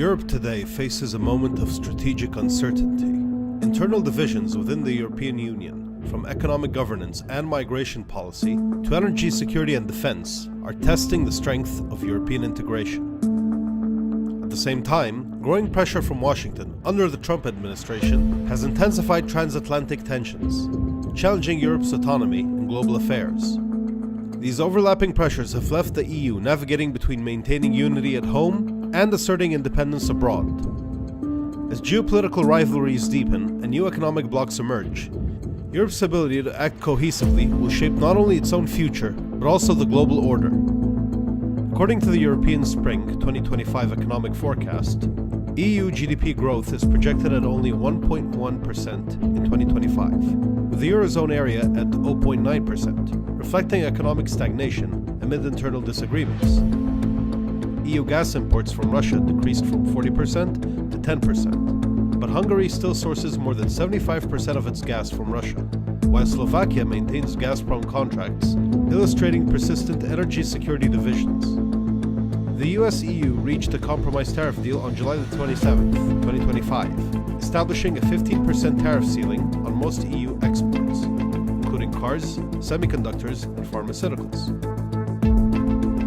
Europe today faces a moment of strategic uncertainty. Internal divisions within the European Union, from economic governance and migration policy to energy security and defense, are testing the strength of European integration. At the same time, growing pressure from Washington under the Trump administration has intensified transatlantic tensions, challenging Europe's autonomy in global affairs. These overlapping pressures have left the EU navigating between maintaining unity at home and asserting independence abroad. As geopolitical rivalries deepen and new economic blocs emerge, Europe's ability to act cohesively will shape not only its own future, but also the global order. According to the European Spring 2025 economic forecast, EU GDP growth is projected at only 1.1% in 2025, with the Eurozone area at 0.9%, reflecting economic stagnation amid internal disagreements. EU gas imports from Russia decreased from 40% to 10%, but Hungary still sources more than 75% of its gas from Russia, while Slovakia maintains Gazprom contracts, illustrating persistent energy security divisions. The US-EU reached a compromise tariff deal on July 27, 2025, establishing a 15% tariff ceiling on most EU exports, including cars, semiconductors, and pharmaceuticals.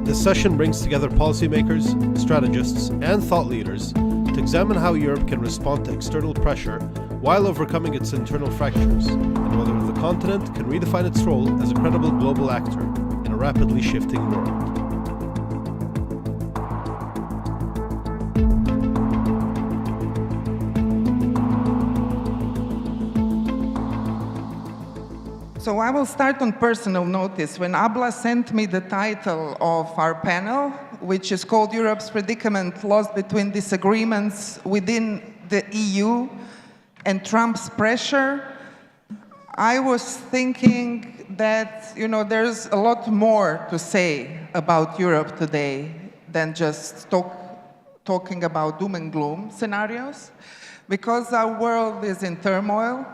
This session brings together policymakers, strategists, and thought leaders to examine how Europe can respond to external pressure while overcoming its internal fractures, and whether the continent can redefine its role as a credible global actor in a rapidly shifting world. So I will start on personal notice. When Abla sent me the title of our panel, which is called Europe's Predicament, Lost Between Disagreements Within the EU and Trump's Pressure, I was thinking that, there's a lot more to say about Europe today than just talking about doom and gloom scenarios, because our world is in turmoil.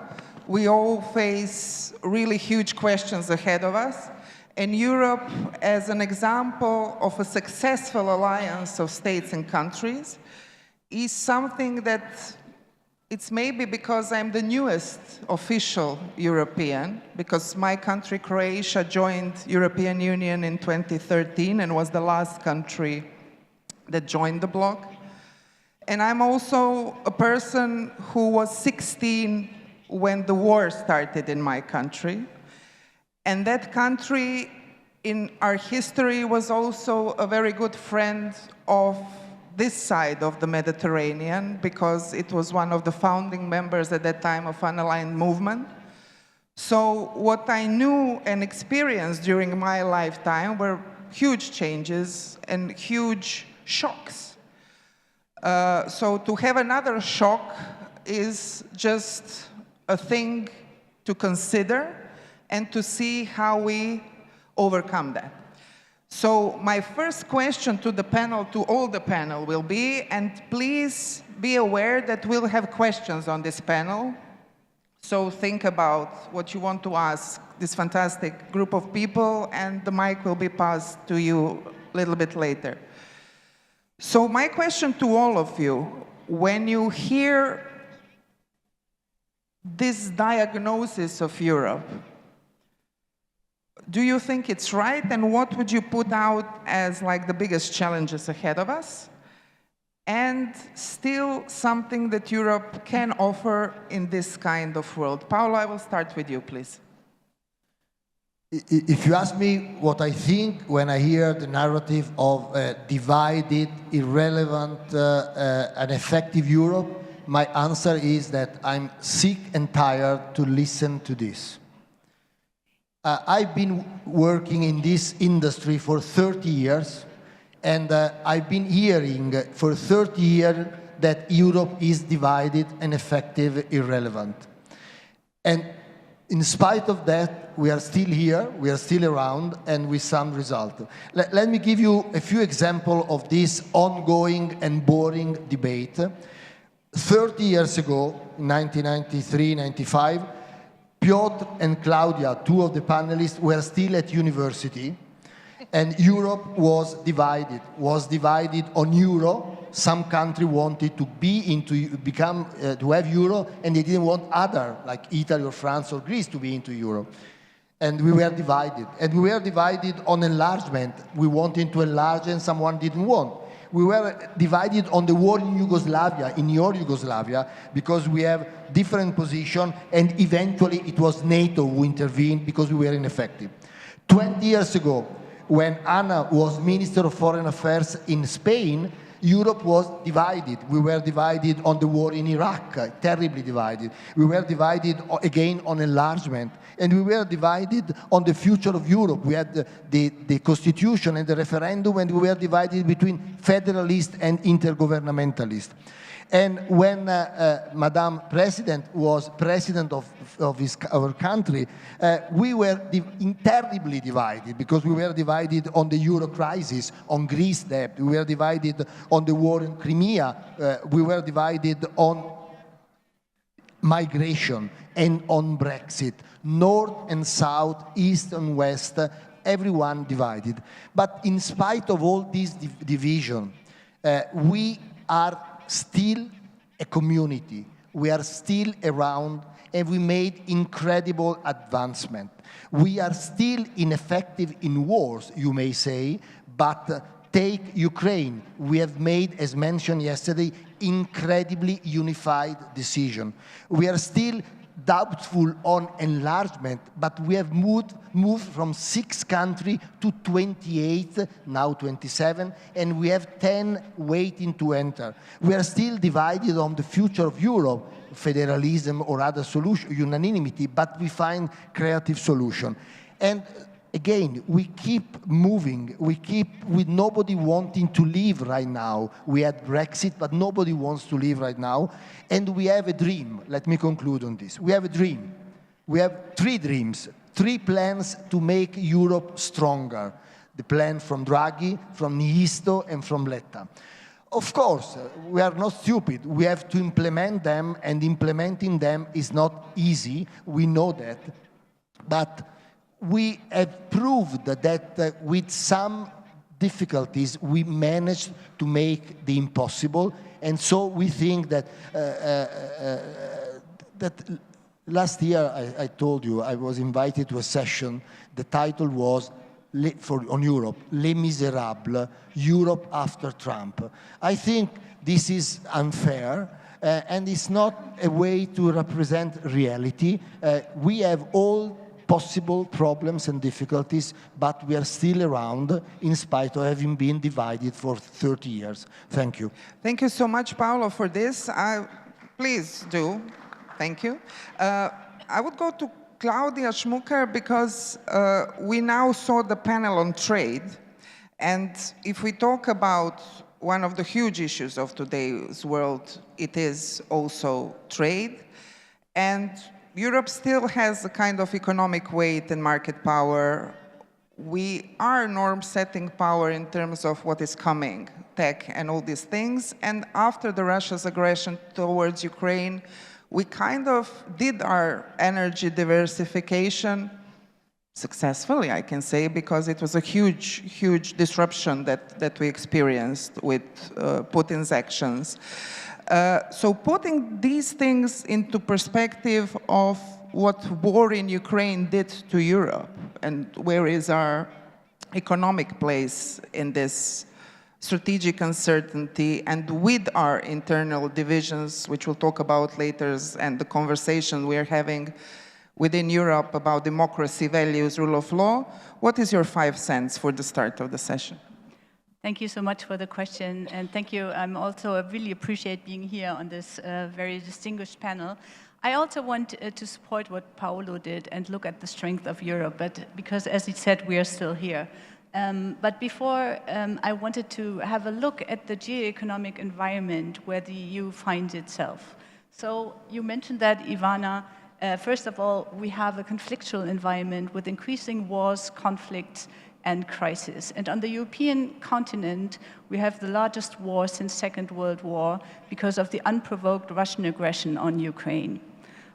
We all face really huge questions ahead of us. And Europe, as an example of a successful alliance of states and countries, is something that it's maybe because I'm the newest official European, because my country, Croatia, joined European Union in 2013 and was the last country that joined the bloc. And I'm also a person who was 16 when the war started in my country. And that country in our history was also a very good friend of this side of the Mediterranean, because it was one of the founding members at that time of Unaligned Movement. So what I knew and experienced during my lifetime were huge changes and huge shocks. So to have another shock is just a thing to consider and to see how we overcome that. So my first question to the panel, to all the panel, will be, and please be aware that we'll have questions on this panel. So think about what you want to ask this fantastic group of people, and the mic will be passed to you a little bit later. So my question to all of you, when you hear this diagnosis of Europe, do you think it's right? And what would you put out as like the biggest challenges ahead of us? And still something that Europe can offer in this kind of world. Paolo, I will start with you, please. If you ask me what I think when I hear the narrative of divided, irrelevant, and effective Europe, my answer is that I'm sick and tired to listen to this. I've been working in this industry for 30 years, and I've been hearing for 30 years that Europe is divided and effective, irrelevant. And in spite of that, we are still here, we are still around, and with some result. Let me give you a few examples of this ongoing and boring debate. 30 years ago, in 1993-95, Piotr and Claudia, two of the panelists, were still at university, and Europe was divided on euro some country wanted to to have euro, and they didn't want other, like Italy or France or Greece, to be into euro. And we were divided. And we were divided on enlargement. We wanted to enlarge and someone didn't want. We were divided on the war in Yugoslavia, in your Yugoslavia, because we have different position, and eventually it was NATO who intervened because we were ineffective. 20 years ago, when Anna was Minister of Foreign Affairs in Spain, Europe was divided. We were divided on the war in Iraq, terribly divided. We were divided again on enlargement. And we were divided on the future of Europe. We had the constitution and the referendum, and we were divided between federalist and intergovernmentalist. And when Madame President was president of our country, we were terribly divided, because we were divided on the euro crisis, on Greece debt, we were divided on the war in Crimea, we were divided on migration and on Brexit. North and south, east and west, everyone divided. But in spite of all this division, we are still a community. We are still around, and we made incredible advancement. We are still ineffective in wars, you may say, but take Ukraine. We have made, as mentioned yesterday, incredibly unified decision. We are still doubtful on enlargement, but we have moved from 6 countries to 28, now 27, and we have 10 waiting to enter. We are still divided on the future of Europe, federalism or other solution, unanimity, but we find creative solution. And again, we keep moving. We keep with nobody wanting to leave right now. We had Brexit, but nobody wants to leave right now. And we have a dream. Let me conclude on this. We have a dream. We have 3 dreams, 3 plans to make Europe stronger. The plan from Draghi, from Niisto, and from Letta. Of course, we are not stupid. We have to implement them, and implementing them is not easy. We know that. But we have proved that with some difficulties, we managed to make the impossible. And so we think that, that last year, I told you, I was invited to a session. The title was, on Europe, Les Miserables, Europe after Trump. I think this is unfair. And it's not a way to represent reality. We have all possible problems and difficulties, but we are still around in spite of having been divided for 30 years. Thank you. Thank you so much, Paolo, for this. Please do. Thank you. I would go to Claudia Schmucker, because we now saw the panel on trade. And if we talk about one of the huge issues of today's world, it is also trade. And Europe still has a kind of economic weight and market power. We are norm-setting power in terms of what is coming, tech and all these things. And after the Russia's aggression towards Ukraine, we kind of did our energy diversification successfully, I can say, because it was a huge, huge disruption that we experienced with Putin's actions. So putting these things into perspective of what war in Ukraine did to Europe, and where is our economic place in this strategic uncertainty, and with our internal divisions, which we'll talk about later, and the conversation we're having within Europe about democracy, values, rule of law, what is your 5 cents for the start of the session? Thank you so much for the question, and thank you. I really appreciate being here on this very distinguished panel. I also want to support what Paolo did and look at the strength of Europe, because as he said, we are still here. But before, I wanted to have a look at the geoeconomic environment where the EU finds itself. So you mentioned that, Ivana. First of all, we have a conflictual environment with increasing wars, conflicts, and crisis. And on the European continent, we have the largest war since Second World War because of the unprovoked Russian aggression on Ukraine.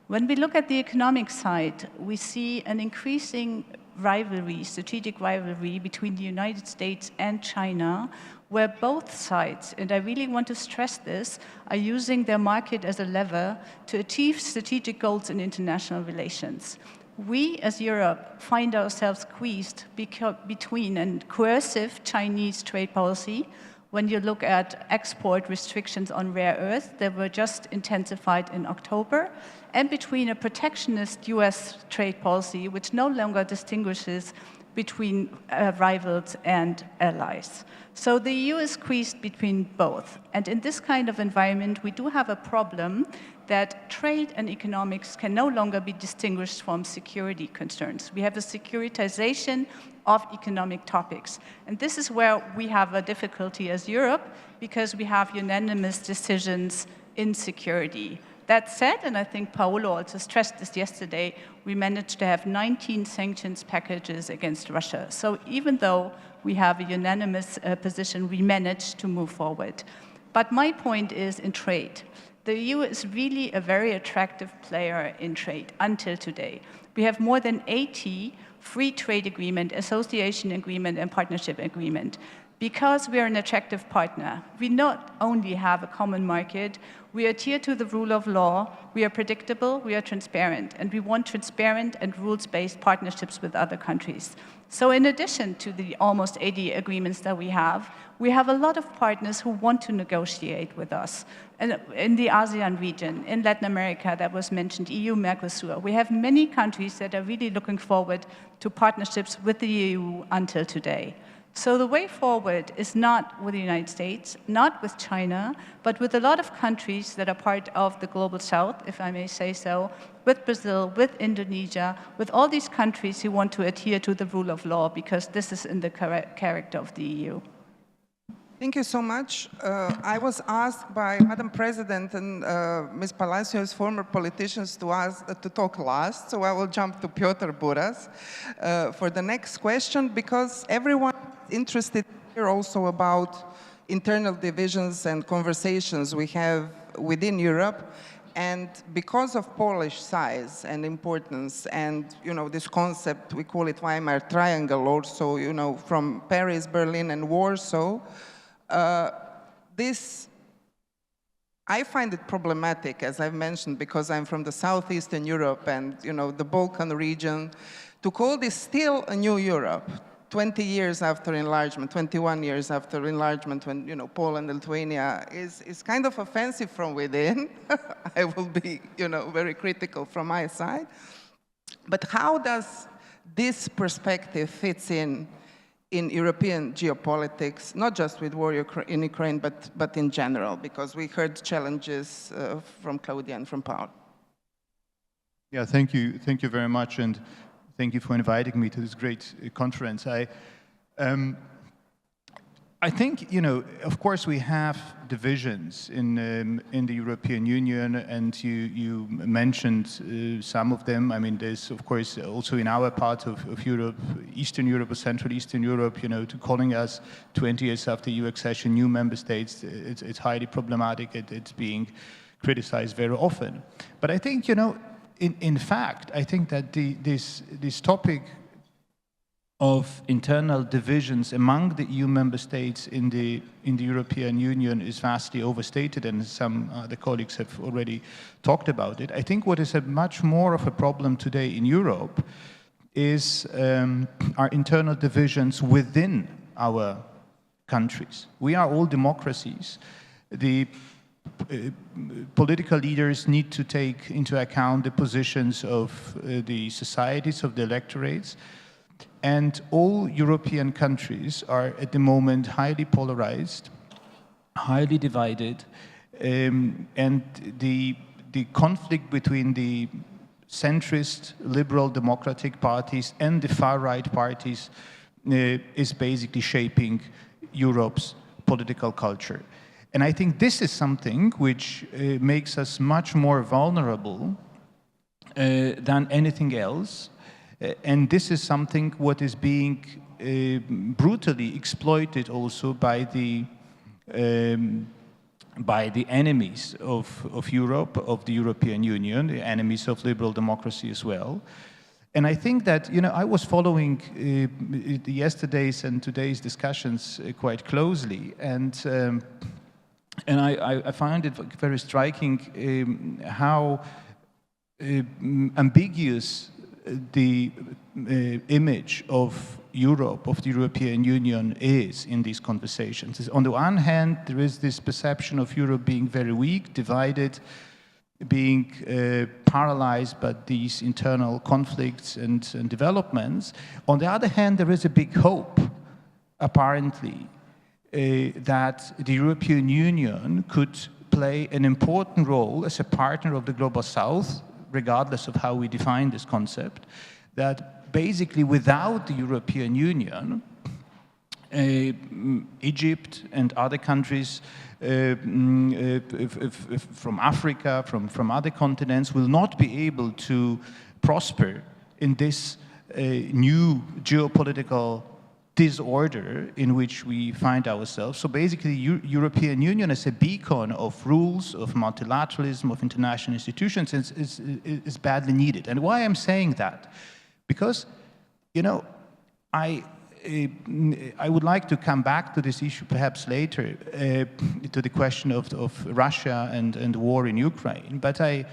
When we look at the economic side, we see an increasing rivalry, strategic rivalry between the United States and China, where both sides, and I really want to stress this, are using their market as a lever to achieve strategic goals in international relations. We, as Europe, find ourselves squeezed between a coercive Chinese trade policy. When you look at export restrictions on rare earths, they were just intensified in October, and between a protectionist US trade policy, which no longer distinguishes between rivals and allies. So the EU is squeezed between both. And in this kind of environment, we do have a problem that trade and economics can no longer be distinguished from security concerns. We have a securitization of economic topics. And this is where we have a difficulty as Europe, because we have unanimous decisions in security. That said, and I think Paolo also stressed this yesterday, we managed to have 19 sanctions packages against Russia. So even though we have a unanimous position, we managed to move forward. But my point is in trade. The EU is really a very attractive player in trade until today. We have more than 80 free trade agreement, association agreement, and partnership agreement. Because we are an attractive partner, we not only have a common market, we adhere to the rule of law, we are predictable, we are transparent, and we want transparent and rules-based partnerships with other countries. So in addition to the almost 80 agreements that we have a lot of partners who want to negotiate with us. And in the ASEAN region, in Latin America, that was mentioned, EU, Mercosur. We have many countries that are really looking forward to partnerships with the EU until today. So the way forward is not with the United States, not with China, but with a lot of countries that are part of the global south, if I may say so, with Brazil, with Indonesia, with all these countries who want to adhere to the rule of law, because this is in the character of the EU. Thank you so much. I was asked by Madam President and Ms. Palacio as former politicians to talk last, so I will jump to Piotr Buras for the next question, because everyone is interested here also about internal divisions and conversations we have within Europe. And because of Polish size and importance and, this concept, we call it Weimar Triangle also, from Paris, Berlin, and Warsaw, I find it problematic, as I've mentioned, because I'm from the Southeastern Europe and, the Balkan region, to call this still a new Europe, 20 years after enlargement, 21 years after enlargement, when, Poland and Lithuania is kind of offensive from within. I will be, very critical from my side. But how does this perspective fits in European geopolitics, not just with war in Ukraine, but in general, because we heard challenges from Claudia and from Paolo. Yeah, thank you very much, and thank you for inviting me to this great conference. I think, of course we have divisions in the European Union, and you mentioned some of them. I mean, there's, of course, also in our part of Europe, Eastern Europe or Central Eastern Europe, to calling us 20 years after EU accession new member states, it's highly problematic. It's being criticized very often. But I think, in fact, I think that this topic of internal divisions among the EU member states in the European Union is vastly overstated, and some other colleagues have already talked about it. I think what is a much more of a problem today in Europe is our internal divisions within our countries. We are all democracies. The political leaders need to take into account the positions of the societies, of the electorates. And all European countries are at the moment highly polarized, highly divided, and the conflict between the centrist liberal democratic parties and the far-right parties is basically shaping Europe's political culture. And I think this is something which makes us much more vulnerable than anything else. And this is something what is being brutally exploited also by the enemies of Europe, of the European Union, the enemies of liberal democracy as well. And I think that, I was following yesterday's and today's discussions quite closely, and I find it very striking how ambiguous the image of Europe, of the European Union, is in these conversations. On the one hand, there is this perception of Europe being very weak, divided, being paralyzed by these internal conflicts and developments. On the other hand, there is a big hope, apparently, that the European Union could play an important role as a partner of the Global South, regardless of how we define this concept, that basically without the European Union, Egypt and other countries from Africa, from other continents, will not be able to prosper in this new geopolitical disorder in which we find ourselves. So basically, European Union as a beacon of rules, of multilateralism, of international institutions is badly needed. And why I'm saying that? Because, I would like to come back to this issue perhaps later, to the question of Russia and the war in Ukraine. But I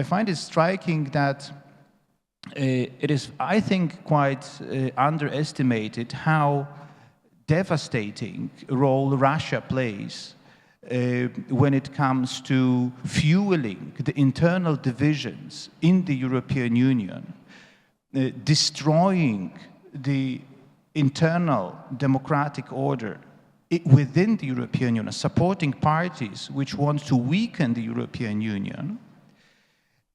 find it striking that it is, I think, quite underestimated how devastating a role Russia plays when it comes to fueling the internal divisions in the European Union, destroying the internal democratic order within the European Union, supporting parties which want to weaken the European Union.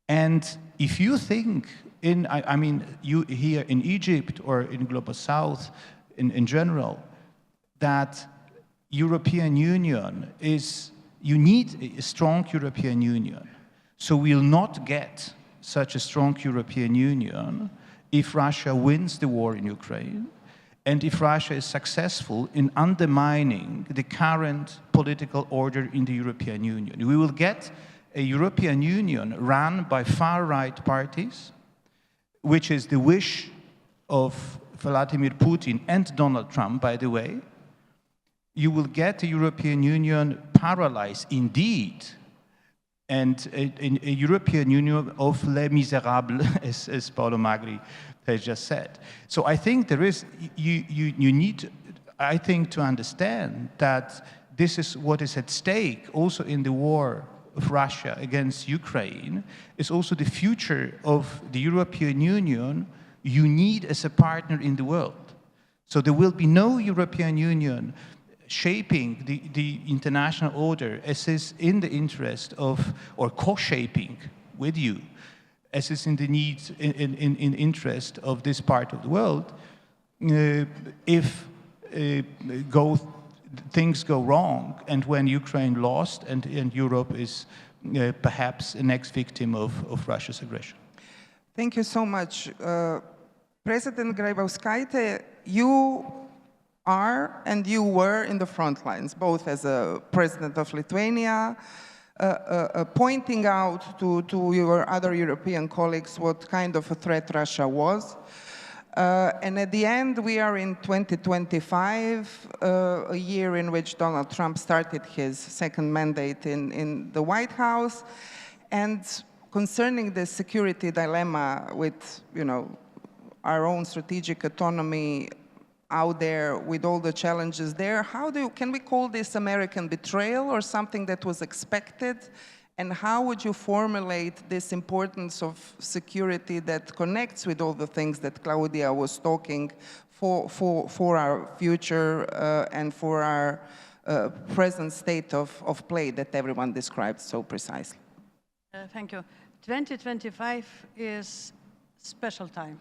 And if you think I mean, you here in Egypt or in Global South in general, that European Union you need a strong European Union. So we'll not get such a strong European Union if Russia wins the war in Ukraine, and if Russia is successful in undermining the current political order in the European Union. We will get a European Union run by far-right parties, which is the wish of Vladimir Putin and Donald Trump, by the way. You will get a European Union paralyzed, indeed, and a European Union of les misérables, as Paolo Magri has just said. So I think there is, you need, I think, to understand that this is what is at stake also in the war of Russia against Ukraine, is also the future of the European Union you need as a partner in the world. So there will be no European Union shaping the international order as is in the interest of, or co-shaping with you, as is in the needs, in interest of this part of the world, if things go wrong, and when Ukraine lost and Europe is perhaps the next victim of Russia's aggression. Thank you so much. President Grybauskaitė, you are and you were in the front lines, both as a president of Lithuania, pointing out to your other European colleagues what kind of a threat Russia was. And at the end, we are in 2025, a year in which Donald Trump started his second mandate in the White House. And concerning the security dilemma with, our own strategic autonomy out there with all the challenges there, can we call this American betrayal or something that was expected? And how would you formulate this importance of security that connects with all the things that Claudia was talking for our future and for our present state of play that everyone described so precisely? Thank you. 2025 is a special time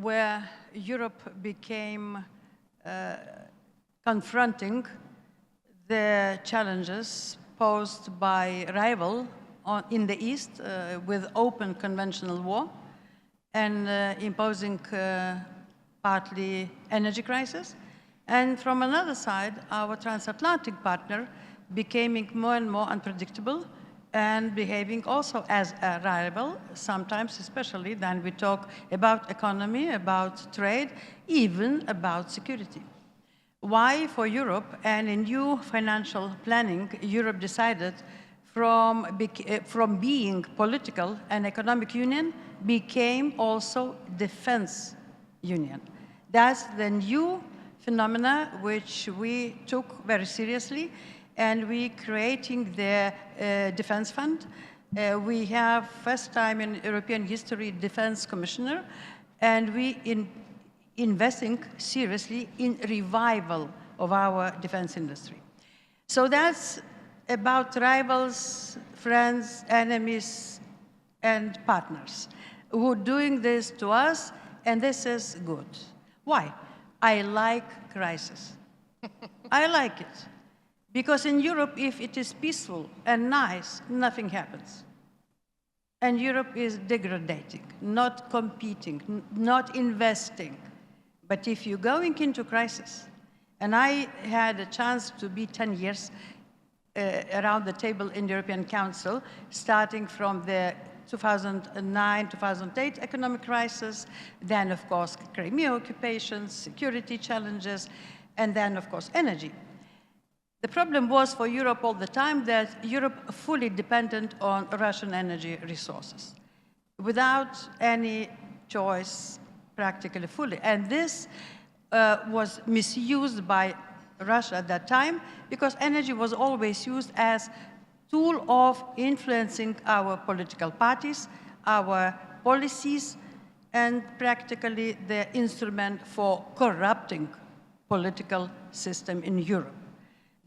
where Europe became confronting the challenges posed by rival in the East with open conventional war and imposing partly energy crisis. And from another side, our transatlantic partner becoming more and more unpredictable and behaving also as a rival, sometimes especially when we talk about economy, about trade, even about security. Why for Europe and in new financial planning, Europe decided from being political and economic union became also defense union. That's the new phenomena which we took very seriously, and we creating the defense fund. We have first time in European history defense commissioner, and we investing seriously in revival of our defense industry. So that's about rivals, friends, enemies, and partners who are doing this to us, and this is good. Why? I like crisis. I like it. Because in Europe, if it is peaceful and nice, nothing happens. And Europe is degrading, not competing, not investing. But if you're going into crisis, and I had a chance to be 10 years around the table in the European Council, starting from the 2009-2008 economic crisis, then of course Crimea occupation, security challenges, and then of course energy. The problem was for Europe all the time that Europe fully dependent on Russian energy resources, without any choice, practically fully. And this was misused by Russia at that time, because energy was always used as tool of influencing our political parties, our policies, and practically the instrument for corrupting political system in Europe.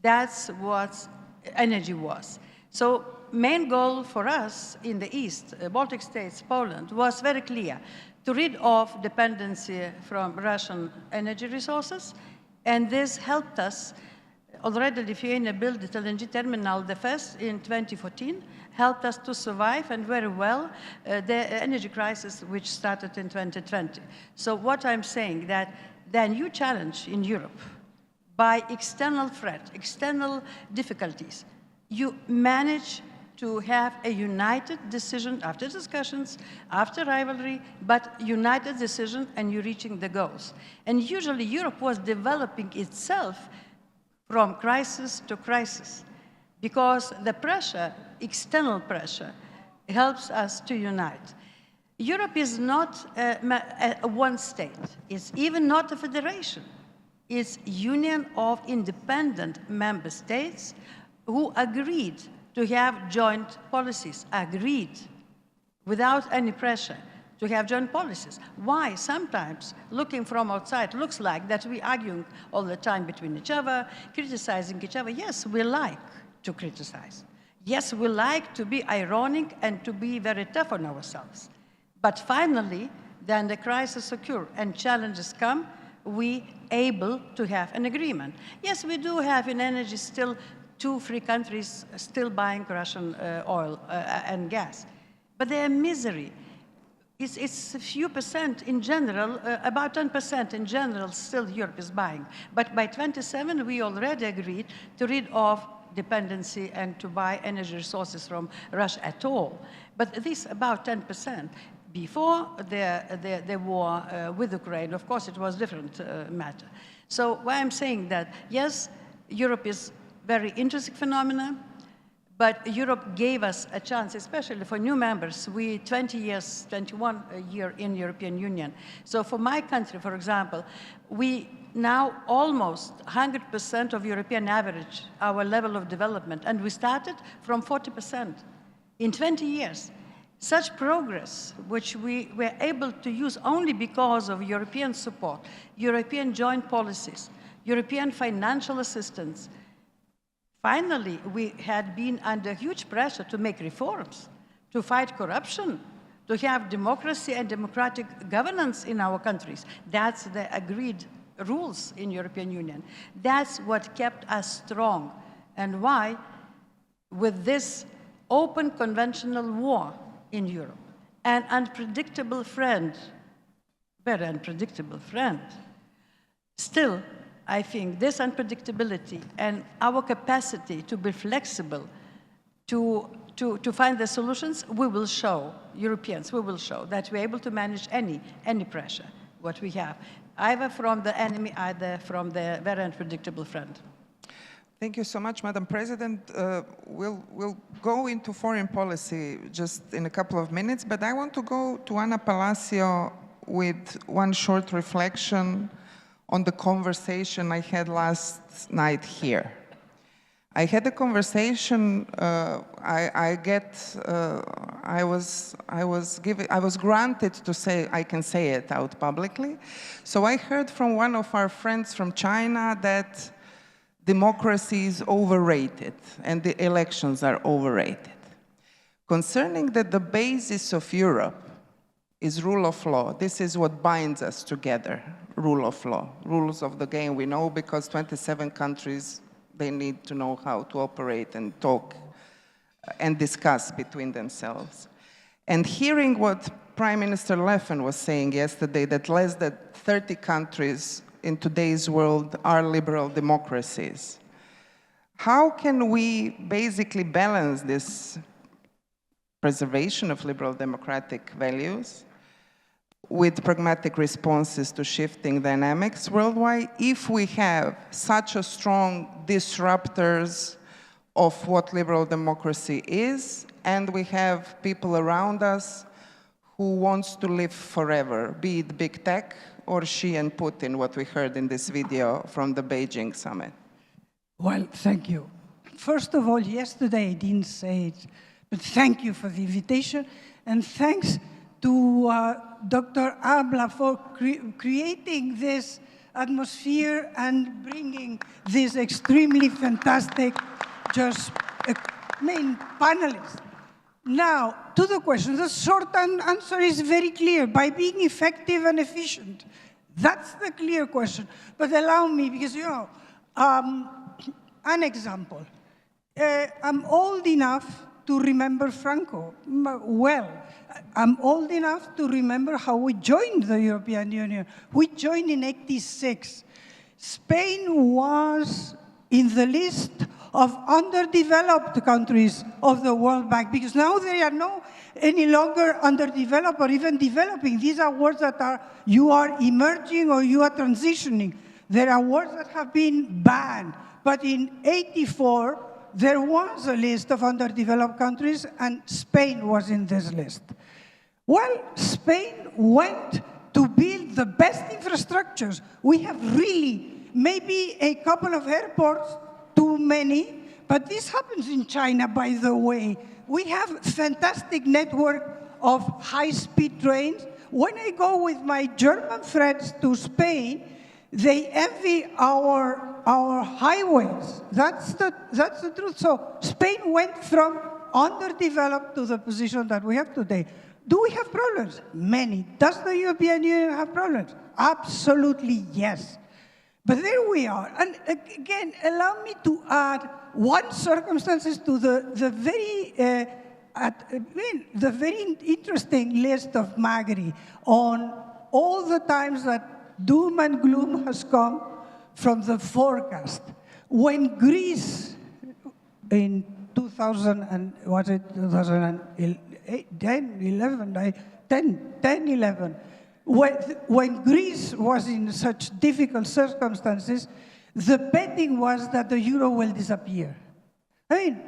That's what energy was. So main goal for us in the East, Baltic states, Poland, was very clear: to rid off dependency from Russian energy resources, and this helped us. Already Lithuania built the LNG terminal, the first in 2014, helped us to survive, and very well, the energy crisis which started in 2020. So what I'm saying, that the new challenge in Europe, by external threat, external difficulties, you manage to have a united decision after discussions, after rivalry, but united decision, and you're reaching the goals. And usually Europe was developing itself from crisis to crisis, because the pressure, external pressure, helps us to unite. Europe is not a one state. It's even not a federation. It's a union of independent member states who agreed to have joint policies, agreed without any pressure to have joint policies. Why? Sometimes, looking from outside, looks like that we're arguing all the time between each other, criticizing each other. Yes, we like to criticize. Yes, we like to be ironic and to be very tough on ourselves. But finally, then the crisis occurs and challenges come, we able to have an agreement. Yes, we do have in energy still 2 free countries still buying Russian oil and gas. But they are misery. It's a few percent in general, about 10% in general still Europe is buying. But by 27, we already agreed to rid of dependency and to buy energy resources from Russia at all. But this about 10%. Before the war with Ukraine, of course, it was a different matter. So why I'm saying that, yes, Europe is very interesting phenomena, but Europe gave us a chance, especially for new members. We 20 years, 21 year in European Union. So for my country, for example, we now almost 100% of European average, our level of development, and we started from 40% in 20 years. Such progress, which we were able to use only because of European support, European joint policies, European financial assistance. Finally, we had been under huge pressure to make reforms, to fight corruption, to have democracy and democratic governance in our countries. That's the agreed rules in European Union. That's what kept us strong. And why, with this open conventional war in Europe, an unpredictable friend, very unpredictable friend, still, I think this unpredictability and our capacity to be flexible, to to find the solutions, we will show, Europeans, we will show that we're able to manage any pressure, what we have, either from the enemy, either from the very unpredictable friend. Thank you so much, Madam President. We'll go into foreign policy just in a couple of minutes, but I want to go to Anna Palacio with one short reflection on the conversation I had last night here. I had a conversation. I was granted to say I can say it out publicly. So I heard from one of our friends from China that democracy is overrated and the elections are overrated. Concerning that the basis of Europe is rule of law. This is what binds us together, rule of law. Rules of the game we know because 27 countries, they need to know how to operate and talk and discuss between themselves. And hearing what Prime Minister Le Pen was saying yesterday, that less than 30 countries in today's world are liberal democracies. How can we basically balance this preservation of liberal democratic values with pragmatic responses to shifting dynamics worldwide if we have such a strong disruptors of what liberal democracy is, and we have people around us who wants to live forever, be it big tech or Xi and Putin, what we heard in this video from the Beijing summit? Well, thank you. First of all, yesterday I didn't say it, but thank you for the invitation, and thanks to Dr. Abla for creating this atmosphere and bringing this extremely fantastic, panelists. Now, to the question, the short answer is very clear, by being effective and efficient. That's the clear question. But allow me, because, you know, an example. I'm old enough to remember Franco well. I'm old enough to remember how we joined the European Union. We joined in '86. Spain was in the list of underdeveloped countries of the World Bank, because now they are any longer underdeveloped or even developing. These are words that are, you are emerging or you are transitioning. There are words that have been banned. But in '84, there was a list of underdeveloped countries, and Spain was in this list. Well, Spain went to build the best infrastructures. We have really, maybe a couple of airports, too many, but this happens in China, by the way. We have a fantastic network of high-speed trains. When I go with my German friends to Spain, they envy our highways. That's the truth. So Spain went from underdeveloped to the position that we have today. Do we have problems? Many. Does the European Union have problems? Absolutely yes. But there we are. And again, allow me to add one circumstance to the very interesting list of Magri on all the times that doom and gloom has come from the forecast. When Greece, in 2011, when Greece was in such difficult circumstances, the betting was that the euro will disappear. I mean,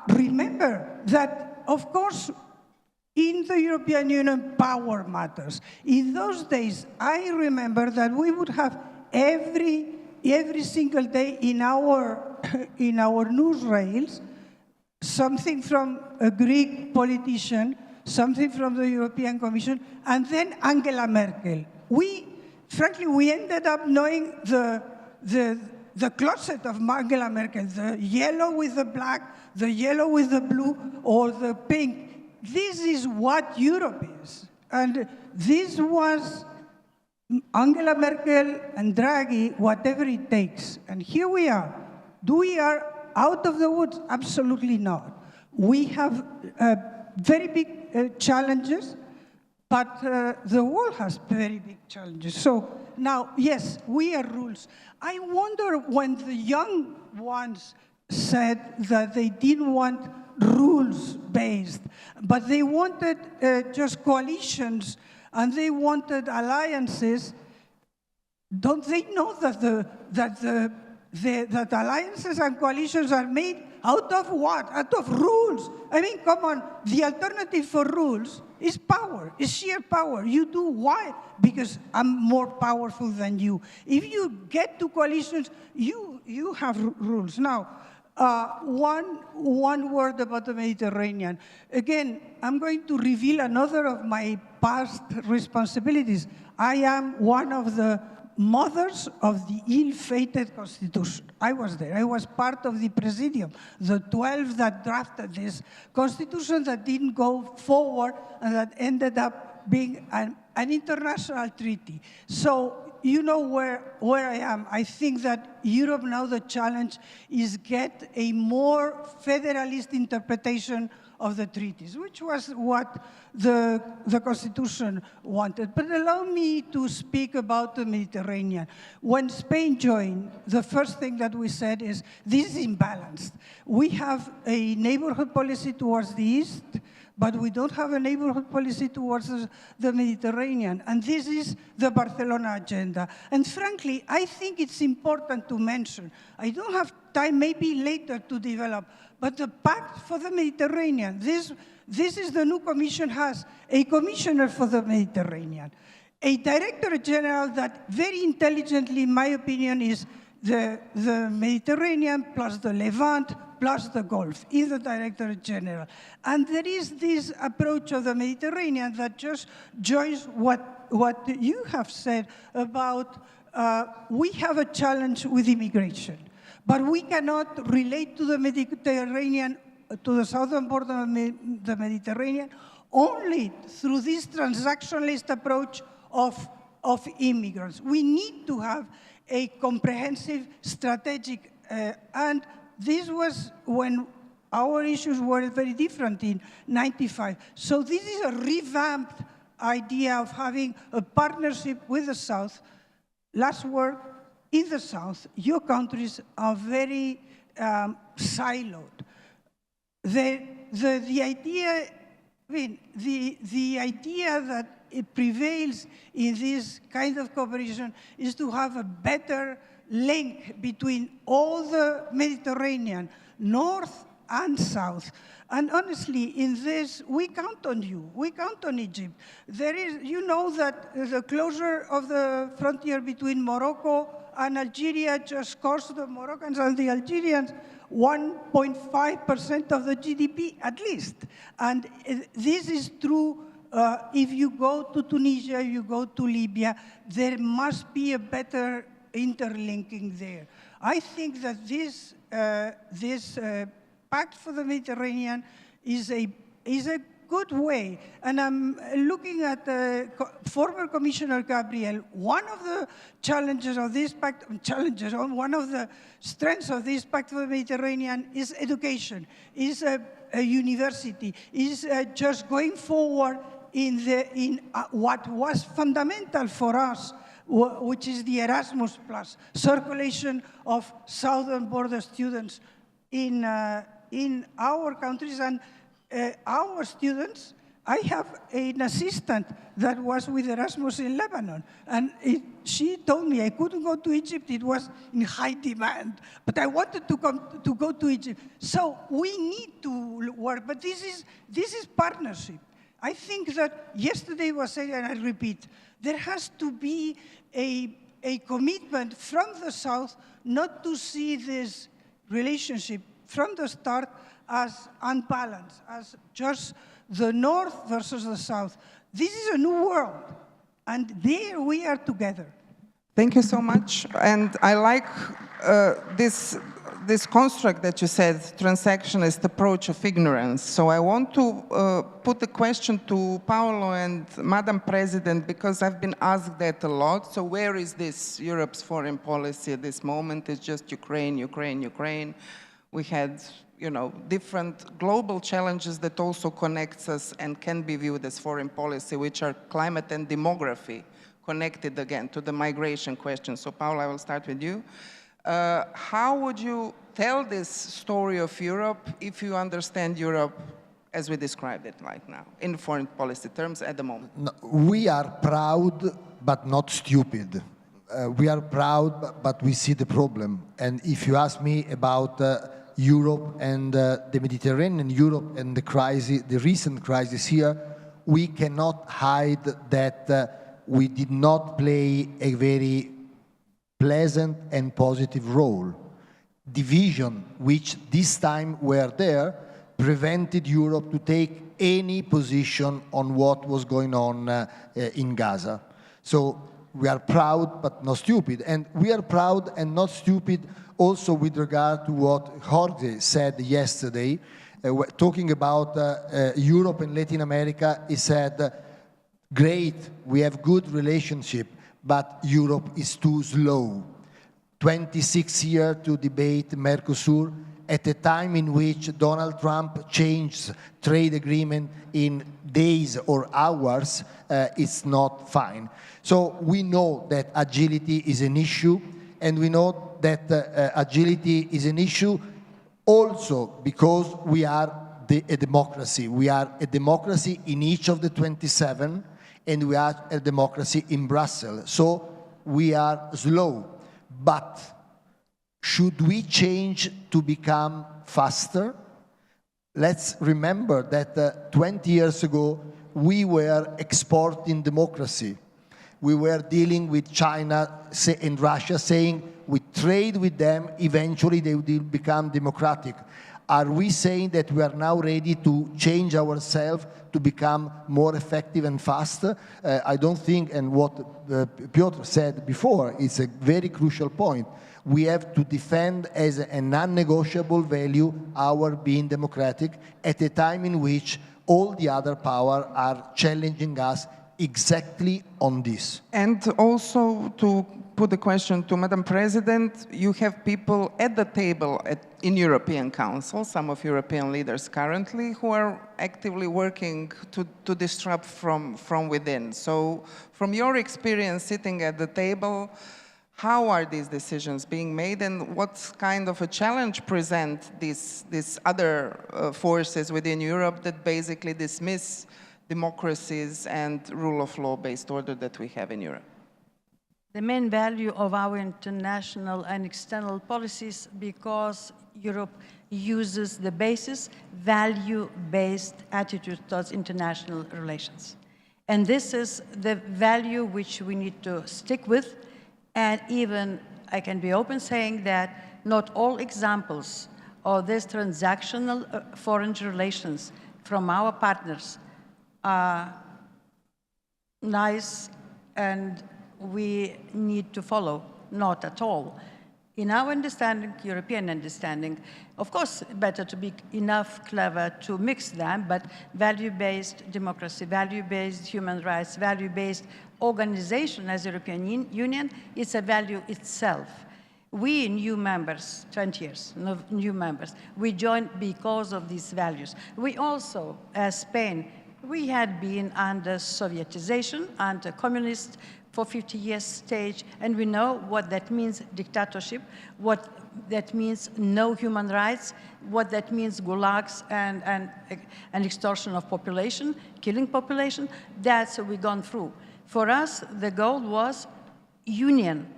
remember that, of course, in the European Union, power matters. In those days, I remember that we would have every single day in our newsreels something from a Greek politician, something from the European Commission, and then Angela Merkel. Frankly, we ended up knowing the closet of Angela Merkel, the yellow with the black, the yellow with the blue, or the pink. This is what Europe is. And this was Angela Merkel and Draghi, whatever it takes. And here we are. We are out of the woods? Absolutely not. We have very big challenges, but the world has very big challenges. So now, yes, we are rules. I wonder when the young ones said that they didn't want rules-based, but they wanted just coalitions and they wanted alliances. Don't they know that alliances and coalitions are made out of what? Out of rules. I mean, come on, the alternative for rules is power, is sheer power. You do why? Because I'm more powerful than you. If you get to coalitions, you have rules. Now, one word about the Mediterranean. Again, I'm going to reveal another of my past responsibilities. I am one of the mothers of the ill-fated constitution. I was there. I was part of the presidium, the 12 that drafted this constitution that didn't go forward and that ended up being an international treaty. So you know where I am. I think that Europe now, the challenge is get a more federalist interpretation of the treaties, which was what the Constitution wanted. But allow me to speak about the Mediterranean. When Spain joined, the first thing that we said is, this is imbalanced. We have a neighborhood policy towards the east, but we don't have a neighborhood policy towards the Mediterranean. And this is the Barcelona agenda. And frankly, I think it's important to mention, I don't have time, maybe later, to develop, but the Pact for the Mediterranean, this is the new commission has a commissioner for the Mediterranean, a director general that very intelligently, in my opinion, is the Mediterranean plus the Levant plus the Gulf, is the director general. And there is this approach of the Mediterranean that just joins what you have said about we have a challenge with immigration. But we cannot relate to the Mediterranean, to the southern border of the Mediterranean, only through this transactionalist approach of immigrants. We need to have a comprehensive strategic, and this was when our issues were very different in '95. So this is a revamped idea of having a partnership with the South. Last word. In the South, your countries are very siloed. The idea, I mean, the idea that it prevails in this kind of cooperation is to have a better link between all the Mediterranean, north and south. And honestly, in this, we count on you. We count on Egypt. There is, you know that the closure of the frontier between Morocco and Algeria just cost the Moroccans and the Algerians 1.5% of the GDP at least. And this is true if you go to Tunisia, you go to Libya, there must be a better interlinking there. I think that this Pact for the Mediterranean is a good way. And I'm looking at former Commissioner Gabriel. One of the challenges of this pact, one of the strengths of this Pact for the Mediterranean is education, is a university, is just going forward in what was fundamental for us, which is the Erasmus Plus, circulation of southern border students in our countries. And our students, I have an assistant that was with Erasmus in Lebanon, and she told me I couldn't go to Egypt, it was in high demand, but I wanted to go to Egypt. So we need to work, but this is partnership. I think that yesterday was said, and I repeat, there has to be a commitment from the South not to see this relationship from the start as unbalanced, as just the North versus the South. This is a new world, and there we are together. Thank you so much. And I like this construct that you said, transactionalist approach of ignorance. So I want to put a question to Paolo and Madam President, because I've been asked that a lot. So where is this Europe's foreign policy at this moment? It's just Ukraine, Ukraine, Ukraine. We had, you know, different global challenges that also connects us and can be viewed as foreign policy, which are climate and demography, connected again to the migration question. So Paolo, I will start with you. how would you tell this story of Europe if you understand Europe as we described it right now, in foreign policy terms at the moment? No, we are proud, but not stupid. We are proud, but we see the problem. And if you ask me about Europe and the Mediterranean, Europe and the crisis, the recent crisis here, we cannot hide that we did not play a very pleasant and positive role. Division, which this time were there, prevented Europe to take any position on what was going on in Gaza. So we are proud but not stupid. And we are proud and not stupid also with regard to what Jorge said yesterday, talking about Europe and Latin America. He said, great, we have good relationship, but Europe is too slow. 26 years to debate Mercosur at a time in which Donald Trump changed trade agreement in days or hours, it's not fine. So we know that agility is an issue, and we know that agility is an issue also because we are a democracy. We are a democracy in each of the 27, and we are a democracy in Brussels. So we are slow. But should we change to become faster? Let's remember that 20 years ago, we were exporting democracy. We were dealing with China and Russia, saying we trade with them, eventually they will become democratic. Are we saying that we are now ready to change ourselves to become more effective and faster? I don't think, and what Piotr said before, is a very crucial point. We have to defend as a non-negotiable value our being democratic at a time in which all the other powers are challenging us exactly on this. And also to put the question to Madam President, you have people at the table in European Council, some of European leaders currently, who are actively working to disrupt from within. So from your experience sitting at the table, how are these decisions being made, and what kind of a challenge present these other forces within Europe that basically dismiss democracies and rule of law based order that we have in Europe? The main value of our international and external policies, because Europe uses the basis value-based attitude towards international relations. And this is the value which we need to stick with. And even, I can be open saying that not all examples of this transactional foreign relations from our partners are nice and we need to follow, not at all. In our understanding, European understanding, of course, better to be enough clever to mix them, but value-based democracy, value-based human rights, value-based organization as European Union, it's a value itself. We new members, 20 years, new members, we joined because of these values. We also, as Spain, we had been under Sovietization, under communist for 50 years stage, and we know what that means, dictatorship, what that means no human rights, what that means gulags and extortion of population, killing population. That's what we've gone through. For us, the goal was union,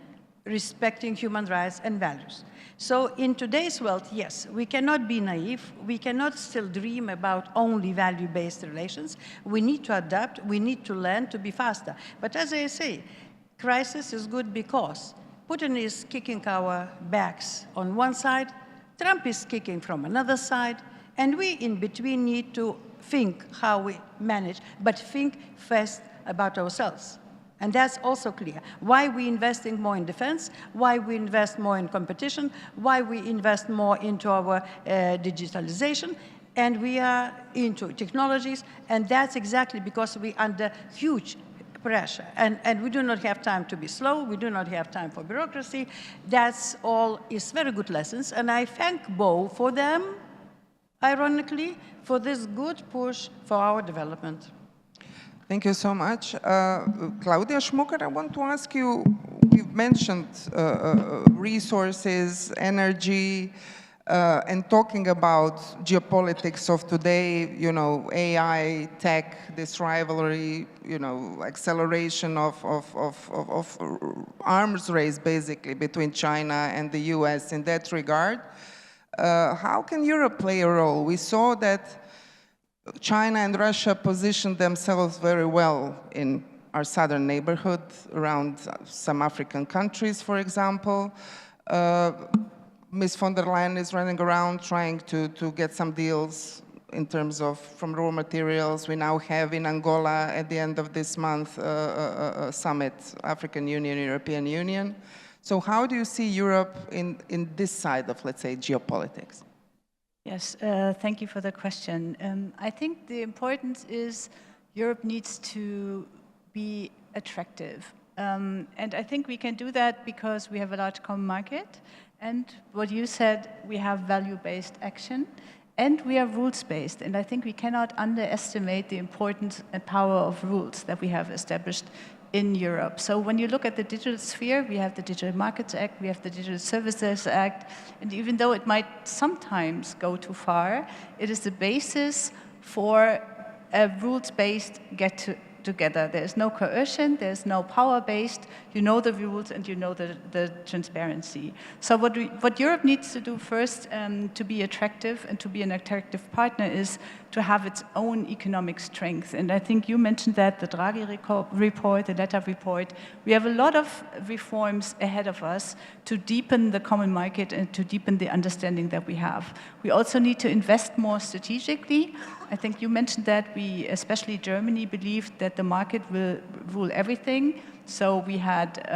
respecting human rights and values. So in today's world, yes, we cannot be naive. We cannot still dream about only value-based relations. We need to adapt. We need to learn to be faster. But as I say, crisis is good because Putin is kicking our backs on one side, Trump is kicking from another side, and we in between need to think how we manage, but think first about ourselves. And that's also clear. Why we investing more in defense, why we invest more in competition, why we invest more into our digitalization, and we are into technologies, and that's exactly because we're under huge pressure. And we do not have time to be slow, we do not have time for bureaucracy. That's all is very good lessons, and I thank both for them, ironically, for this good push for our development. Thank you so much. Claudia, Schmucker, I want to ask you, you've mentioned resources, energy, and talking about geopolitics of today, you know, AI, tech, this rivalry, you know, acceleration of arms race, basically, between China and the US in that regard. How can Europe play a role? We saw that China and Russia positioned themselves very well in our southern neighborhood, around some African countries, for example. Ms. von der Leyen is running around trying to get some deals in terms of from raw materials. We now have in Angola at the end of this month a summit, African Union, European Union. So how do you see Europe in this side of, let's say, geopolitics? Yes, thank you for the question. I think the importance is Europe needs to be attractive. And I think we can do that because we have a large common market. And what you said, we have value-based action, and we are rules-based. And I think we cannot underestimate the importance and power of rules that we have established in Europe. So when you look at the digital sphere, we have the Digital Markets Act, we have the Digital Services Act, and even though it might sometimes go too far, it is the basis for a rules-based together. There's no coercion, there's no power-based, you know the rules and you know the transparency. So what Europe needs to do first to be attractive and to be an attractive partner is to have its own economic strength. And I think you mentioned that, the Draghi report, the Letta report. We have a lot of reforms ahead of us to deepen the common market and to deepen the understanding that we have. We also need to invest more strategically. I think you mentioned that we, especially Germany, believed that the market will rule everything. So we had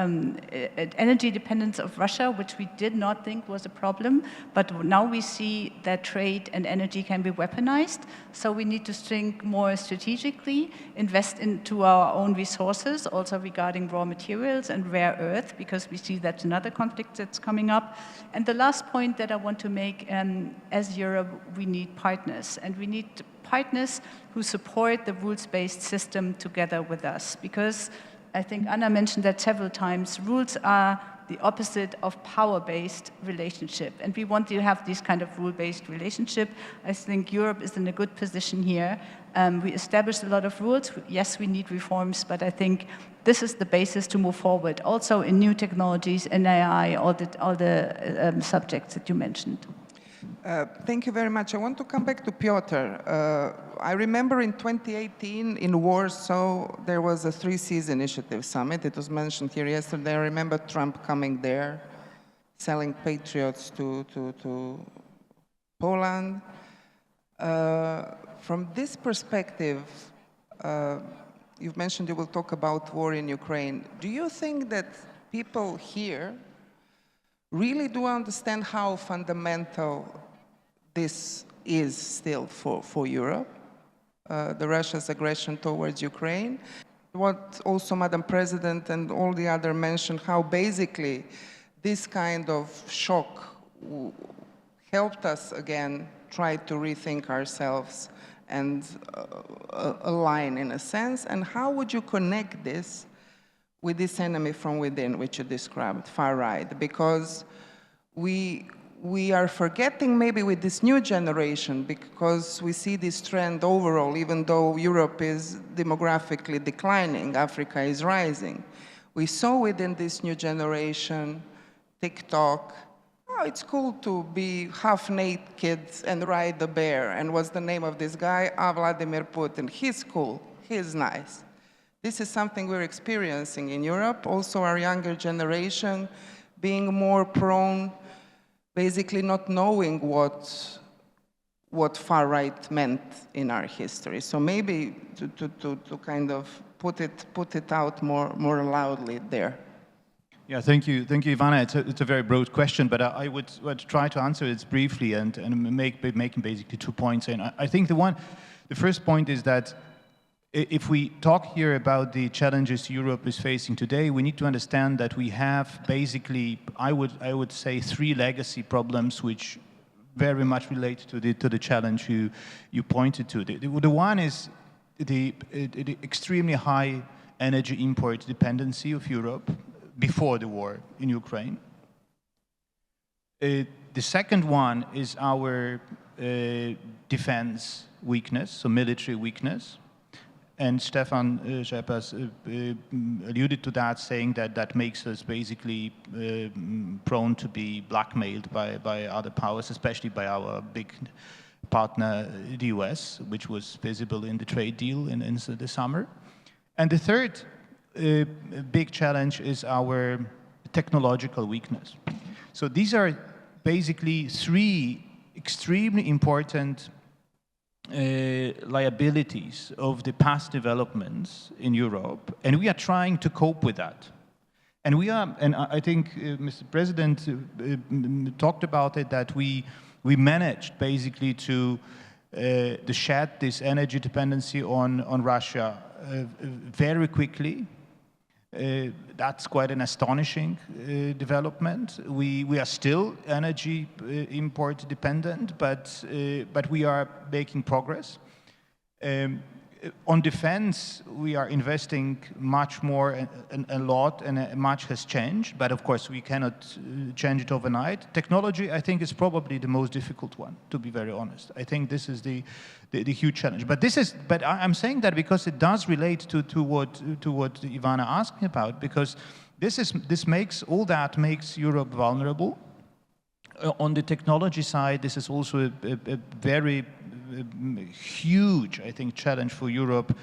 energy dependence of Russia, which we did not think was a problem. But now we see that trade and energy can be weaponized. So we need to think more strategically, invest into our own resources, also regarding raw materials and rare earth, because we see that's another conflict that's coming up. And the last point that I want to make, as Europe, we need partners. And we need partners who support the rules-based system together with us. Because I think Anna mentioned that several times, rules are the opposite of power-based relationship. And we want to have this kind of rule-based relationship. I think Europe is in a good position here. We established a lot of rules. Yes, we need reforms, but I think this is the basis to move forward. Also in new technologies, in AI, all the subjects that you mentioned. Thank you very much. I want to come back to Piotr. I remember in 2018 in Warsaw, there was a 3 Seas Initiative summit. It was mentioned here yesterday. I remember Trump coming there, selling Patriots to Poland. From this perspective, you've mentioned you will talk about war in Ukraine. Do you think that people here really do understand how fundamental this is still for Europe, the Russia's aggression towards Ukraine? What also Madam President and all the others mentioned, how basically this kind of shock helped us again try to rethink ourselves and align in a sense. And how would you connect this with this enemy from within, which you described, far right? Because we are forgetting maybe with this new generation, because we see this trend overall, even though Europe is demographically declining, Africa is rising. We saw within this new generation, TikTok, oh, it's cool to be half-naked and ride the bear. And what's the name of this guy? Vladimir Putin. He's cool, he's nice. This is something we're experiencing in Europe. Also, our younger generation being more prone, basically not knowing what far right meant in our history. So maybe to kind of put it out more loudly there. Yeah, thank you, Ivana. It's a very broad question, but I would try to answer it briefly and making basically 2 points. And I think the first point is that if we talk here about the challenges Europe is facing today, we need to understand that we have basically, I would say, 3 legacy problems which very much relate to the challenge you pointed to. The one is the extremely high energy import dependency of Europe. before the war in Ukraine. The second one is our defense weakness, so military weakness. And Stefan Scheppers alluded to that, saying that that makes us basically prone to be blackmailed by other powers, especially by our big partner, the US, which was visible in the trade deal in the summer. And the third big challenge is our technological weakness. So these are basically three extremely important liabilities of the past developments in Europe, and we are trying to cope with that. And I think Mr. President talked about it, that we managed basically to shed this energy dependency on Russia very quickly. That's quite an astonishing development. We are still energy import dependent, but we are making progress. On defense, we are investing much more, a lot, and much has changed, but of course we cannot change it overnight. Technology, I think, is probably the most difficult one, to be very honest. I think this is the huge challenge. But I'm saying that because it does relate to what Ivana asked me about, because this makes Europe vulnerable. On the technology side, this is also a very huge, I think, challenge for Europe,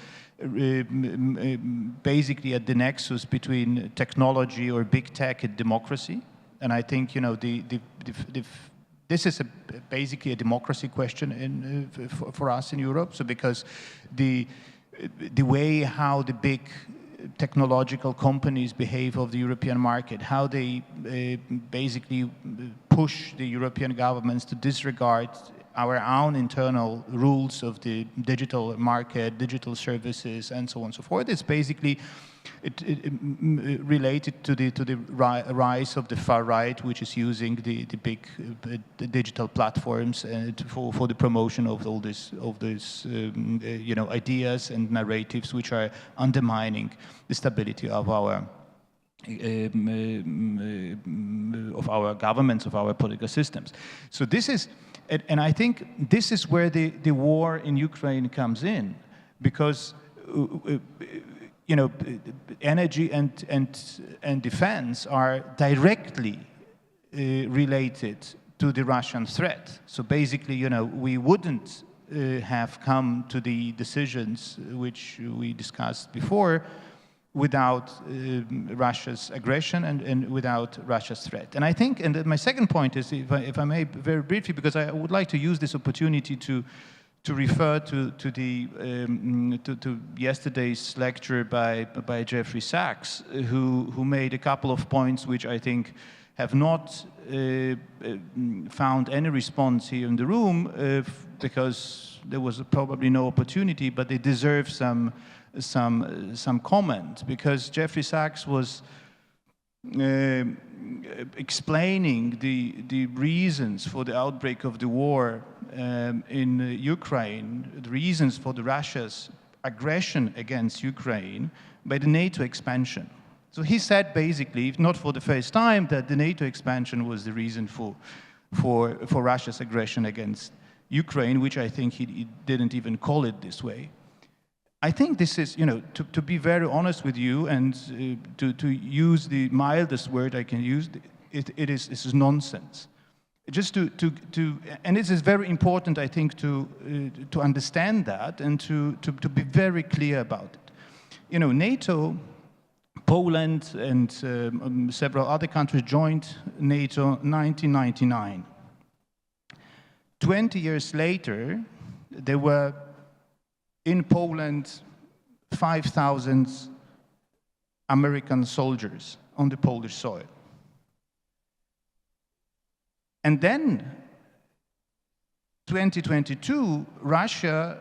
basically at the nexus between technology or big tech and democracy. And I think, you know, this is basically a democracy question for us in Europe. So because the way how the big technological companies behave of the European market, how they basically push the European governments to disregard our own internal rules of the digital market, digital services, and so on and so forth. It's basically related to the rise of the far right, which is using the big digital platforms for the promotion of all these you know, ideas and narratives which are undermining the stability of our governments, of our political systems. So this is, and I think this is where the war in Ukraine comes in, because you know, energy and defense are directly related to the Russian threat. So basically, you know, we wouldn't have come to the decisions which we discussed before without Russia's aggression and without Russia's threat. And I think, and my second point is, if I may, very briefly, because I would like to use this opportunity to refer to yesterday's lecture by Jeffrey Sachs, who made a couple of points which I think have not found any response here in the room, because there was probably no opportunity, but they deserve some comment, because Jeffrey Sachs was explaining the reasons for the outbreak of the war in Ukraine, the reasons for the Russia's aggression against Ukraine by the NATO expansion. So he said basically, if not for the first time, that the NATO expansion was the reason for Russia's aggression against Ukraine, which I think he didn't even call it this way. I think this is, you know, to be very honest with you, and to use the mildest word I can use, this is nonsense. Just and it is very important, I think, to understand that and to be very clear about it. You know, NATO, Poland, and several other countries joined NATO 1999. 20 years later, there were in Poland 5,000 American soldiers on the Polish soil. And then, 2022, Russia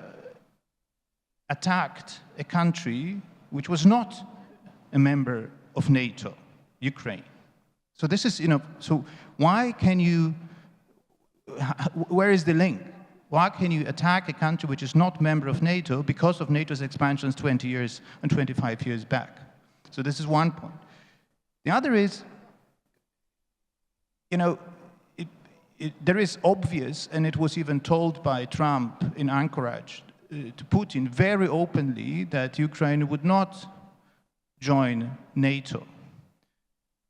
attacked a country which was not a member of NATO, Ukraine. So this is, you know, so why can you, where is the link? Why can you attack a country which is not a member of NATO because of NATO's expansions 20 years and 25 years back? So this is one point. The other is, you know, there is obvious, and it was even told by Trump in Anchorage to Putin very openly that Ukraine would not join NATO.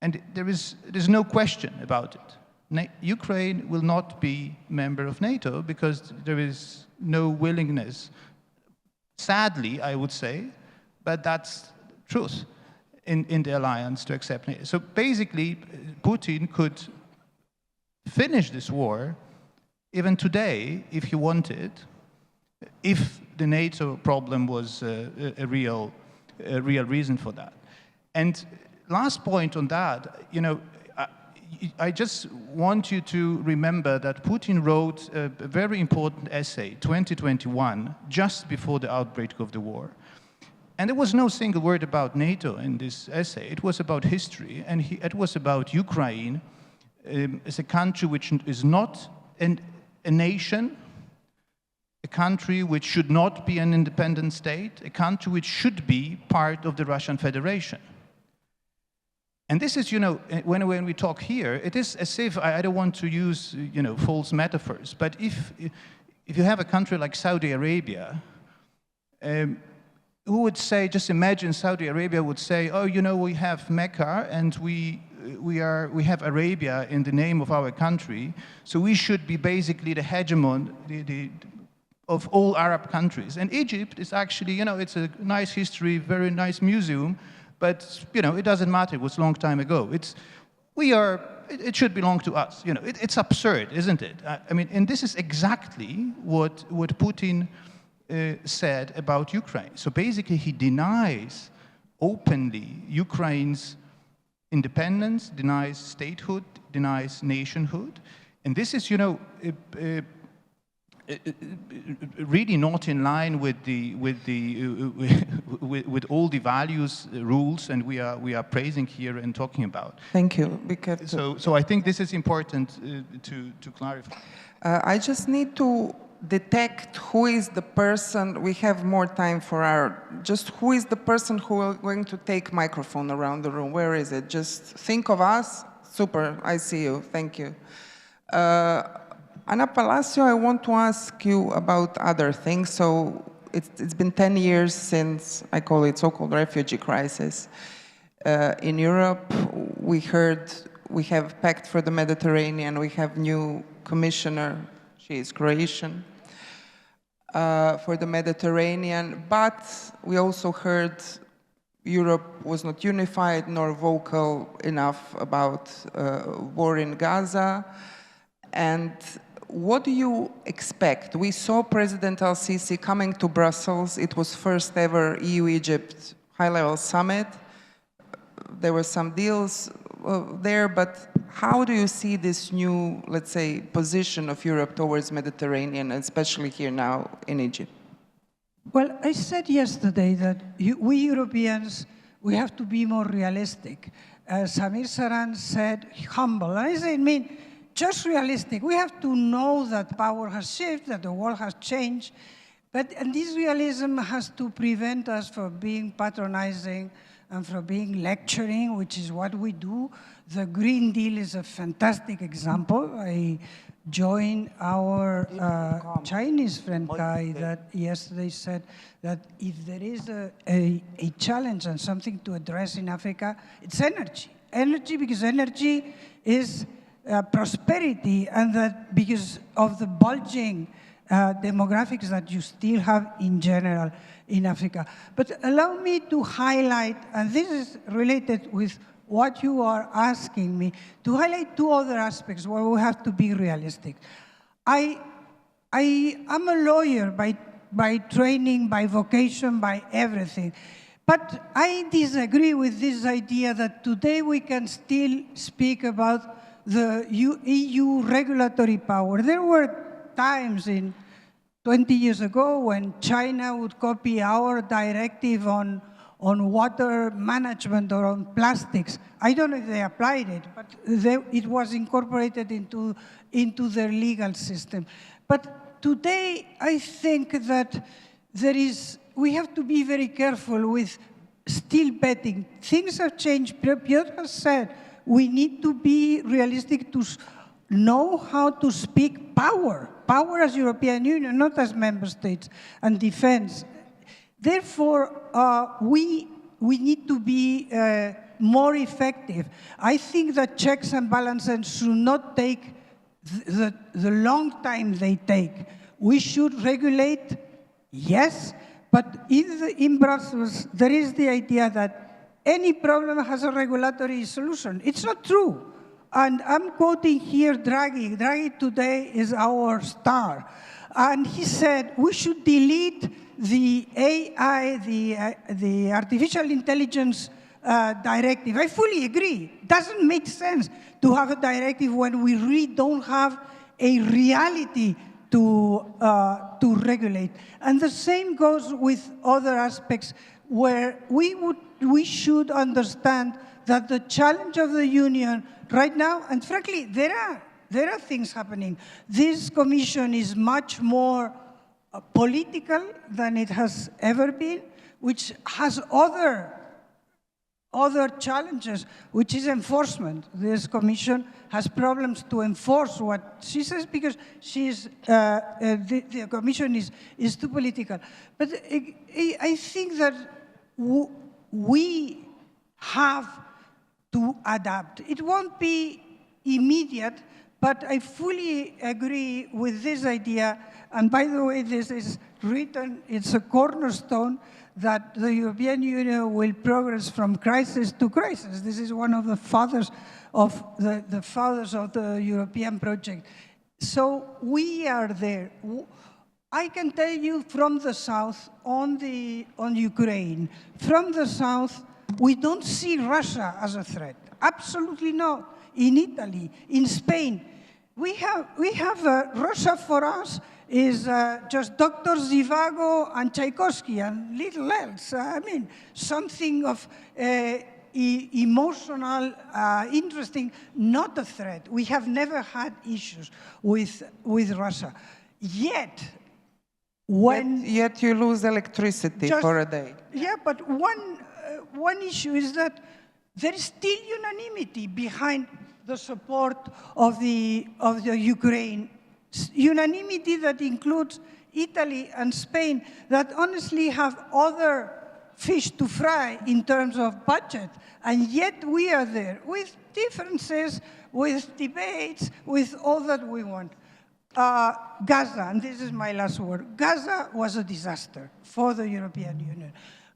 And there's no question about it. Ukraine will not be member of NATO because there is no willingness, sadly, I would say, but that's truth in the alliance to accept NATO. So basically, Putin could finish this war even today if he wanted, if the NATO problem was a real reason for that. And last point on that, you know, I just want you to remember that Putin wrote a very important essay, 2021, just before the outbreak of the war. And there was no single word about NATO in this essay. It was about history, and it was about Ukraine as a country which is not a nation, a country which should not be an independent state, a country which should be part of the Russian Federation. And this is, you know, when we talk here, it is as if, I don't want to use, you know, false metaphors, but if you have a country like Saudi Arabia, who would say, just imagine Saudi Arabia would say, oh, you know, we have Mecca and we have Arabia in the name of our country, so we should be basically the hegemon of all Arab countries. And Egypt is actually, you know, it's a nice history, very nice museum, but, you know, it doesn't matter, it was a long time ago. It should belong to us. You know, it's absurd, isn't it? I mean, and this is exactly what Putin said about Ukraine. So basically, he denies openly Ukraine's independence, denies statehood, denies nationhood. And this is, you know, really not in line with all the values, rules, and we are praising here and talking about. Thank you. Because so I think this is important to clarify. I just need to detect who is the person. We have more time for who is the person who is going to take microphone around the room. Where is it? Just think of us. Super. I see you. Thank you. Anna Palacio, I want to ask you about other things. So it's been 10 years since, I call it so-called refugee crisis. In Europe, we have Pact for the Mediterranean, we have new commissioner, she is Croatian, for the Mediterranean, but we also heard Europe was not unified nor vocal enough about war in Gaza. And what do you expect? We saw President al-Sisi coming to Brussels. It was first ever EU-Egypt high-level summit. There were some deals there, but how do you see this new, let's say, position of Europe towards Mediterranean, especially here now in Egypt? Well, I said yesterday that we Europeans, we have to be more realistic. Samir Saran said humble. I say, just realistic. We have to know that power has shifted, that the world has changed, and this realism has to prevent us from being patronizing and from being lecturing, which is what we do. The Green Deal is a fantastic example. I joined our Chinese friend Kai that yesterday said that if there is a challenge and something to address in Africa, it's energy. Energy, because energy is prosperity, and that because of the bulging demographics that you still have in general in Africa. But allow me to highlight, and this is related with what you are asking me, to highlight two other aspects where we have to be realistic. I am a lawyer by training, by vocation, by everything. But I disagree with this idea that today we can still speak about the EU regulatory power. There were times 20 years ago when China would copy our directive on water management or on plastics. I don't know if they applied it, but it was incorporated into their legal system. But today, I think that we have to be very careful with still betting. Things have changed. Piotr has said we need to be realistic to know how to speak power. Power as European Union, not as member states, and defense. Therefore, we need to be more effective. I think that checks and balances should not take the long time they take. We should regulate, yes, but in Brussels, there is the idea that any problem has a regulatory solution. It's not true. And I'm quoting here Draghi. Draghi today is our star. And he said we should delete the AI, the artificial intelligence directive. I fully agree. It doesn't make sense to have a directive when we really don't have a reality to regulate. And the same goes with other aspects where we should understand that the challenge of the Union right now, and frankly, there are things happening. This Commission is much more political than it has ever been, which has other challenges, which is enforcement. This Commission has problems to enforce what she says because the Commission is too political. But I think that we have to adapt. It won't be immediate, but I fully agree with this idea. And by the way, this is written, it's a cornerstone that the European Union will progress from crisis to crisis. This is one of the fathers of the European project. So we are there. I can tell you from the south on Ukraine, from the south, we don't see Russia as a threat. Absolutely not. In Italy, in Spain, we have Russia for us is just Dr. Zhivago and Tchaikovsky and little else. I mean, something of emotional, interesting, not a threat. We have never had issues with Russia. Yet you lose electricity for a day. Yeah, but one issue is that there is still unanimity behind the support of the Ukraine. Unanimity that includes Italy and Spain that honestly have other fish to fry in terms of budget. And yet we are there with differences, with debates, with all that we want. Gaza, and this is my last word. Gaza was a disaster for the European Union.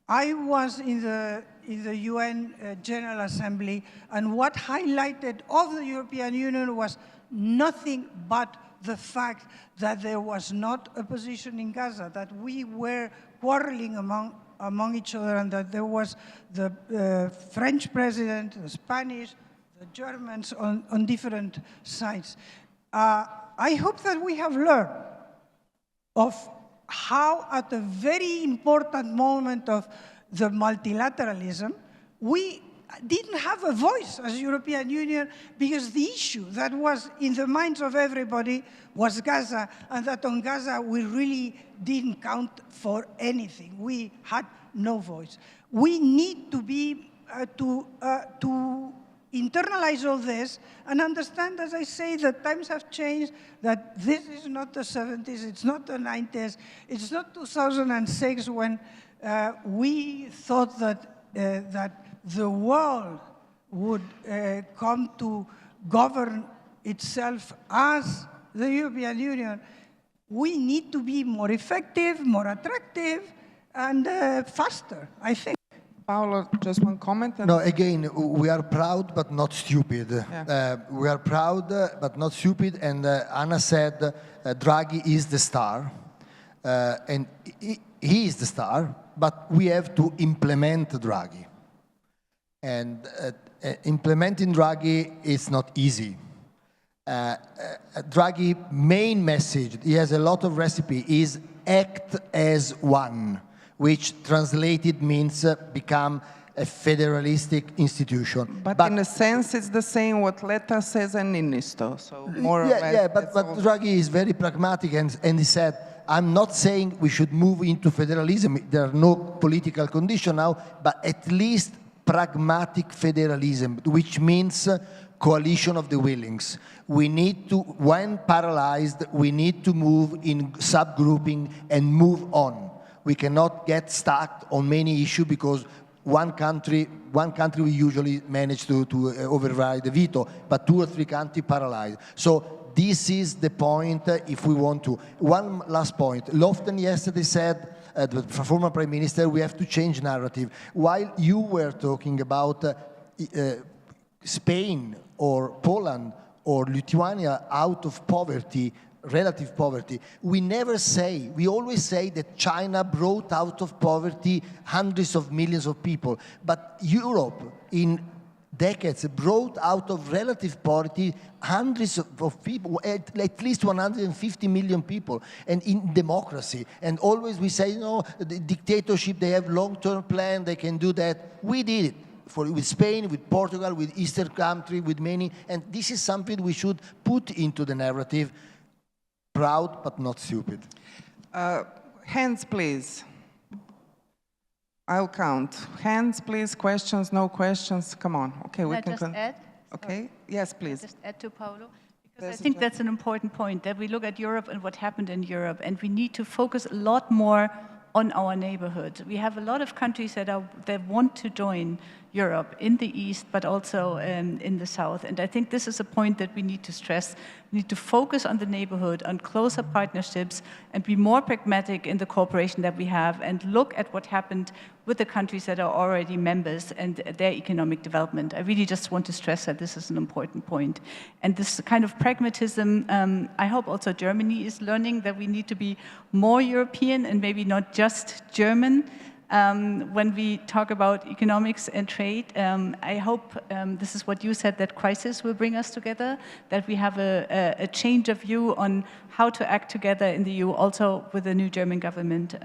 I was in the UN General Assembly, and what highlighted of the European Union was nothing but the fact that there was not a position in Gaza, that we were quarreling among each other, and that there was the French president, the Spanish, the Germans on different sides. I hope that we have learned of how at a very important moment of the multilateralism, we didn't have a voice as European Union because the issue that was in the minds of everybody was Gaza, and that on Gaza we really didn't count for anything. We had no voice. We need to be to internalize all this and understand, as I say, that times have changed, that this is not the 70s, it's not the 90s, it's not 2006 when we thought that the world would come to govern itself as the European Union. We need to be more effective, more attractive, and faster, I think. Paolo, just one comment. No, again, we are proud but not stupid. Yeah. We are proud but not stupid, and Anna said Draghi is the star, and he is the star, but we have to implement Draghi. And implementing Draghi is not easy. Draghi's main message, he has a lot of recipe, is act as one, which translated means become a federalistic institution. But in a sense, it's the same what Letta says and Ninisto, so more or less. Yeah, but Draghi is very pragmatic, and he said, I'm not saying we should move into federalism. There are no political conditions now, but at least pragmatic federalism, which means coalition of the willings. We need to, when paralyzed, we need to move in subgrouping and move on. We cannot get stuck on many issues because one country we usually manage to override the veto, but 2 or 3 countries paralyzed. So this is the point if we want to. One last point. Lofton yesterday said, the former Prime Minister, we have to change narrative. While you were talking about Spain or Poland or Lithuania out of poverty, relative poverty, we always say that China brought out of poverty hundreds of millions of people, but Europe in decades brought out of relative poverty hundreds of people, at least 150 million people, and in democracy. And always we say, no, the dictatorship, they have long-term plan, they can do that. We did it. With Spain, with Portugal, with Eastern countries, with many, and this is something we should put into the narrative. Proud, but not stupid. Hands, please. I'll count. Hands, please. Questions, no questions. Come on. Okay, we can just add? Okay. Yes, please. Just add to Paolo. Because I think that's an important point, that we look at Europe and what happened in Europe, and we need to focus a lot more on our neighborhood. We have a lot of countries that want to join Europe in the east, but also in the south. And I think this is a point that we need to stress. We need to focus on the neighborhood, on closer partnerships, and be more pragmatic in the cooperation that we have, and look at what happened with the countries that are already members and their economic development. I really just want to stress that this is an important point. And this kind of pragmatism, I hope also Germany is learning that we need to be more European and maybe not just German. When we talk about economics and trade, I hope this is what you said, that crisis will bring us together, that we have a change of view on how to act together in the EU, also with the new German government.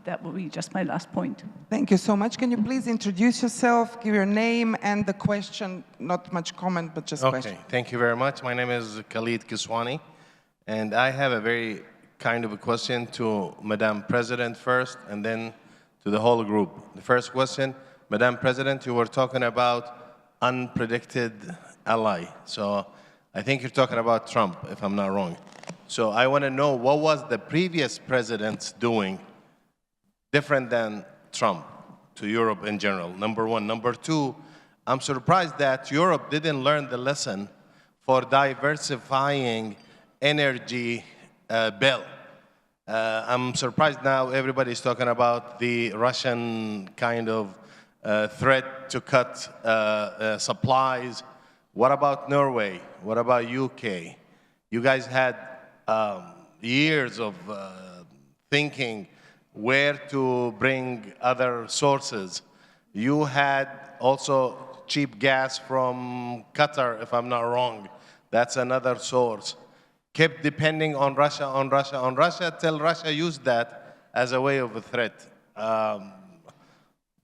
That will be just my last point. Thank you so much. Can you please introduce yourself, give your name and the question, not much comment, but just question. Okay, thank you very much. My name is Khalid Kiswani, and I have a very kind of a question to Madam President first, and then to the whole group. The first question, Madam President, you were talking about unpredicted ally. So I think you're talking about Trump, if I'm not wrong. So I want to know, what was the previous presidents doing different than Trump to Europe in general? Number one. Number two, I'm surprised that Europe didn't learn the lesson for diversifying energy bill. I'm surprised now everybody's talking about the Russian kind of threat to cut supplies. What about Norway? What about UK? You guys had years of thinking where to bring other sources. You had also cheap gas from Qatar, if I'm not wrong. That's another source. Kept depending on Russia, till Russia used that as a way of a threat.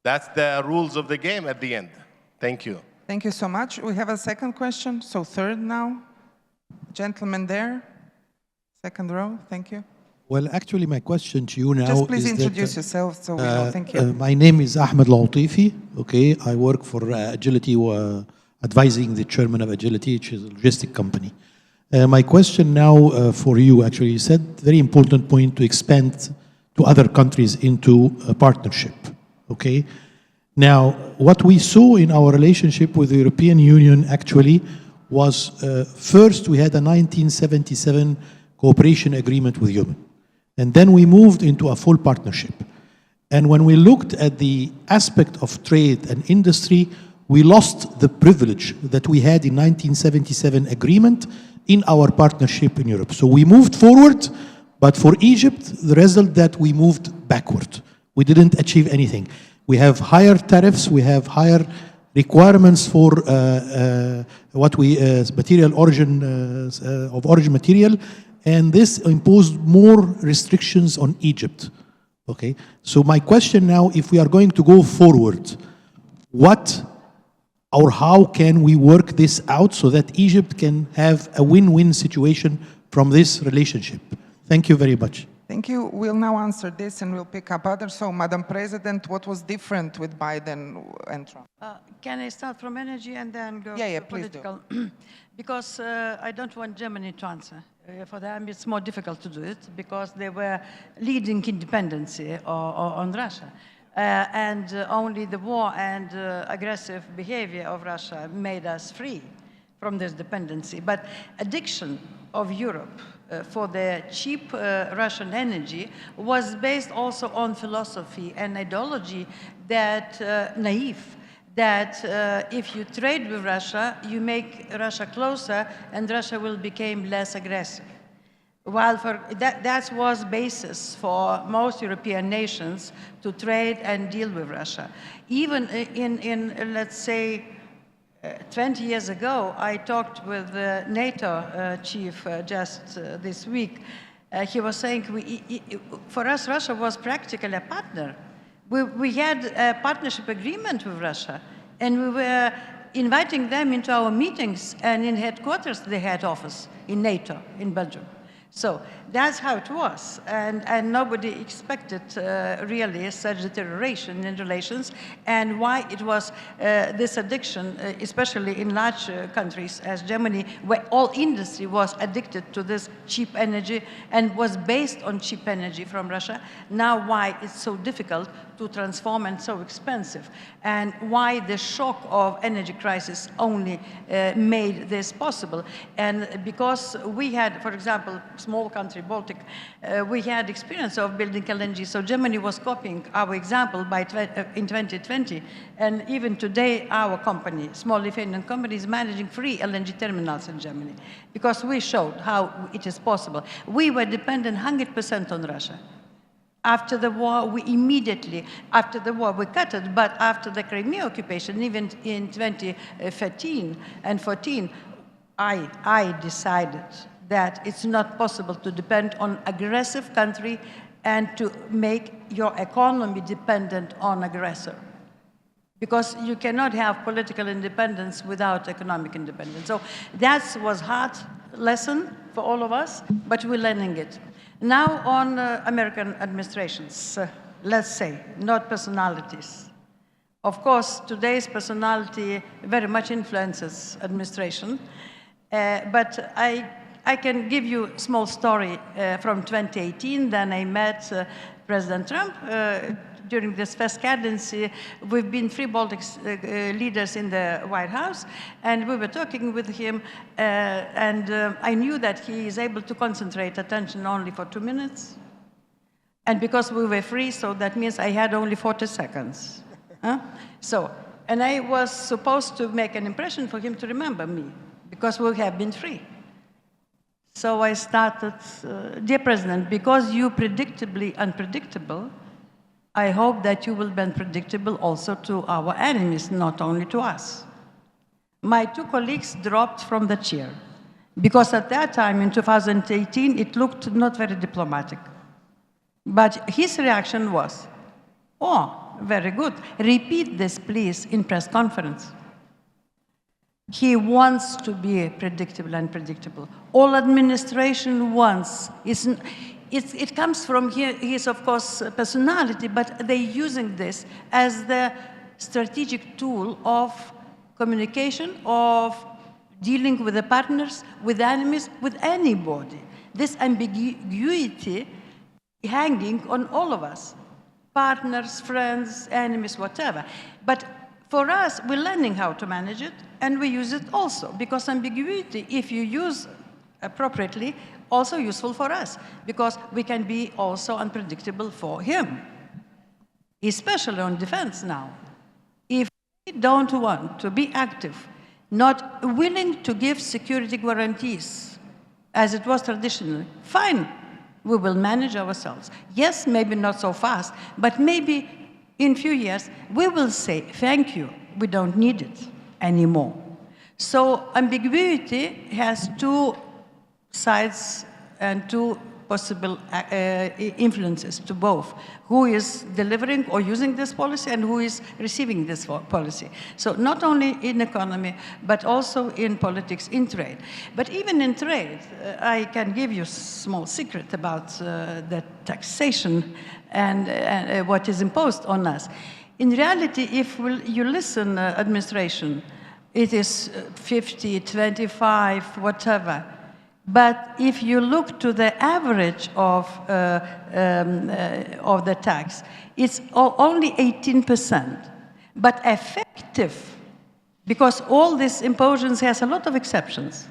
That's the rules of the game at the end. Thank you. Thank you so much. We have a second question, so third now. Gentleman there, second row, thank you. Well, actually, my question to you now Just please is introduce yourself so we know. Thank you. My name is Ahmed Lautifi. Okay, I work for Agility, advising the chairman of Agility, which is a logistic company. My question now for you, actually, you said very important point to expand to other countries into a partnership. Okay. Now, what we saw in our relationship with the European Union actually was first we had a 1977 cooperation agreement with Yemen. And then we moved into a full partnership. And when we looked at the aspect of trade and industry, we lost the privilege that we had in 1977 agreement in our partnership in Europe. So we moved forward, but for Egypt, the result that we moved backward. We didn't achieve anything. We have higher tariffs, we have higher requirements for material origin, of origin material, and this imposed more restrictions on Egypt. Okay, so my question now, if we are going to go forward, what or how can we work this out so that Egypt can have a win-win situation from this relationship? Thank you very much. Thank you. We'll now answer this and we'll pick up others. So, Madam President, what was different with Biden and Trump? Can I start from energy and then go Yeah, to please political? Because I don't want Germany to answer. For them, it's more difficult to do it because they were leading in dependency on Russia. And only the war and aggressive behavior of Russia made us free from this dependency. But addiction of Europe for the cheap Russian energy was based also on philosophy and ideology that naive, that if you trade with Russia, you make Russia closer and Russia will become less aggressive. While that was basis for most European nations to trade and deal with Russia. Even in let's say, 20 years ago, I talked with the NATO chief just this week. He was saying, for us, Russia was practically a partner. We had a partnership agreement with Russia, and we were inviting them into our meetings, and in headquarters, the head office in NATO, in Belgium. So that's how it was, and nobody expected really such deterioration in relations, and why it was this addiction, especially in large countries as Germany, where all industry was addicted to this cheap energy and was based on cheap energy from Russia. Now why it's so difficult to transform and so expensive, and why the shock of energy crisis only made this possible. And because we had, for example, small country, Baltic, we had experience of building LNG. So Germany was copying our example in 2020. And even today, our company, small Lithuanian company, is managing 3 LNG terminals in Germany because we showed how it is possible. We were dependent 100% on Russia. After the war, we immediately, after the war, we cut it, but after the Crimea occupation, even in 2013 and 14, I decided that it's not possible to depend on aggressive country and to make your economy dependent on aggressor. Because you cannot have political independence without economic independence. So that was a hard lesson for all of us, but we're learning it. Now on American administrations, let's say, not personalities. Of course, today's personality very much influences administration, but I can give you a small story from 2018. Then I met President Trump during this first cadency. We've been 3 Baltic leaders in the White House, and we were talking with him, and I knew that he is able to concentrate attention only for 2 minutes. And because we were free, so that means I had only 40 seconds. So, and I was supposed to make an impression for him to remember me, because we have been free. So I started, dear President, because you predictably unpredictable, I hope that you will be unpredictable also to our enemies, not only to us. My 2 colleagues dropped from the chair, because at that time, in 2018, it looked not very diplomatic. But his reaction was, oh, very good. Repeat this, please, in press conference. He wants to be predictable and predictable. All administration wants. It comes from his, of course, personality, but they're using this as the strategic tool of communication, of dealing with the partners, with enemies, with anybody. This ambiguity hanging on all of us, partners, friends, enemies, whatever. But for us, we're learning how to manage it, and we use it also, because ambiguity, if you use appropriately, also useful for us, because we can be also unpredictable for him, especially on defense now. If we don't want to be active, not willing to give security guarantees, as it was traditionally, fine, we will manage ourselves. Yes, maybe not so fast, but maybe in a few years, we will say, thank you, we don't need it anymore. So ambiguity has 2 sides and 2 possible influences to both. Who is delivering or using this policy and who is receiving this policy. So not only in economy, but also in politics, in trade. But even in trade, I can give you a small secret about the taxation and what is imposed on us. In reality, if you listen, administration, it is 50, 25, whatever. But if you look to the average of the tax, it's only 18%. But effective, because all these impositions has a lot of exceptions.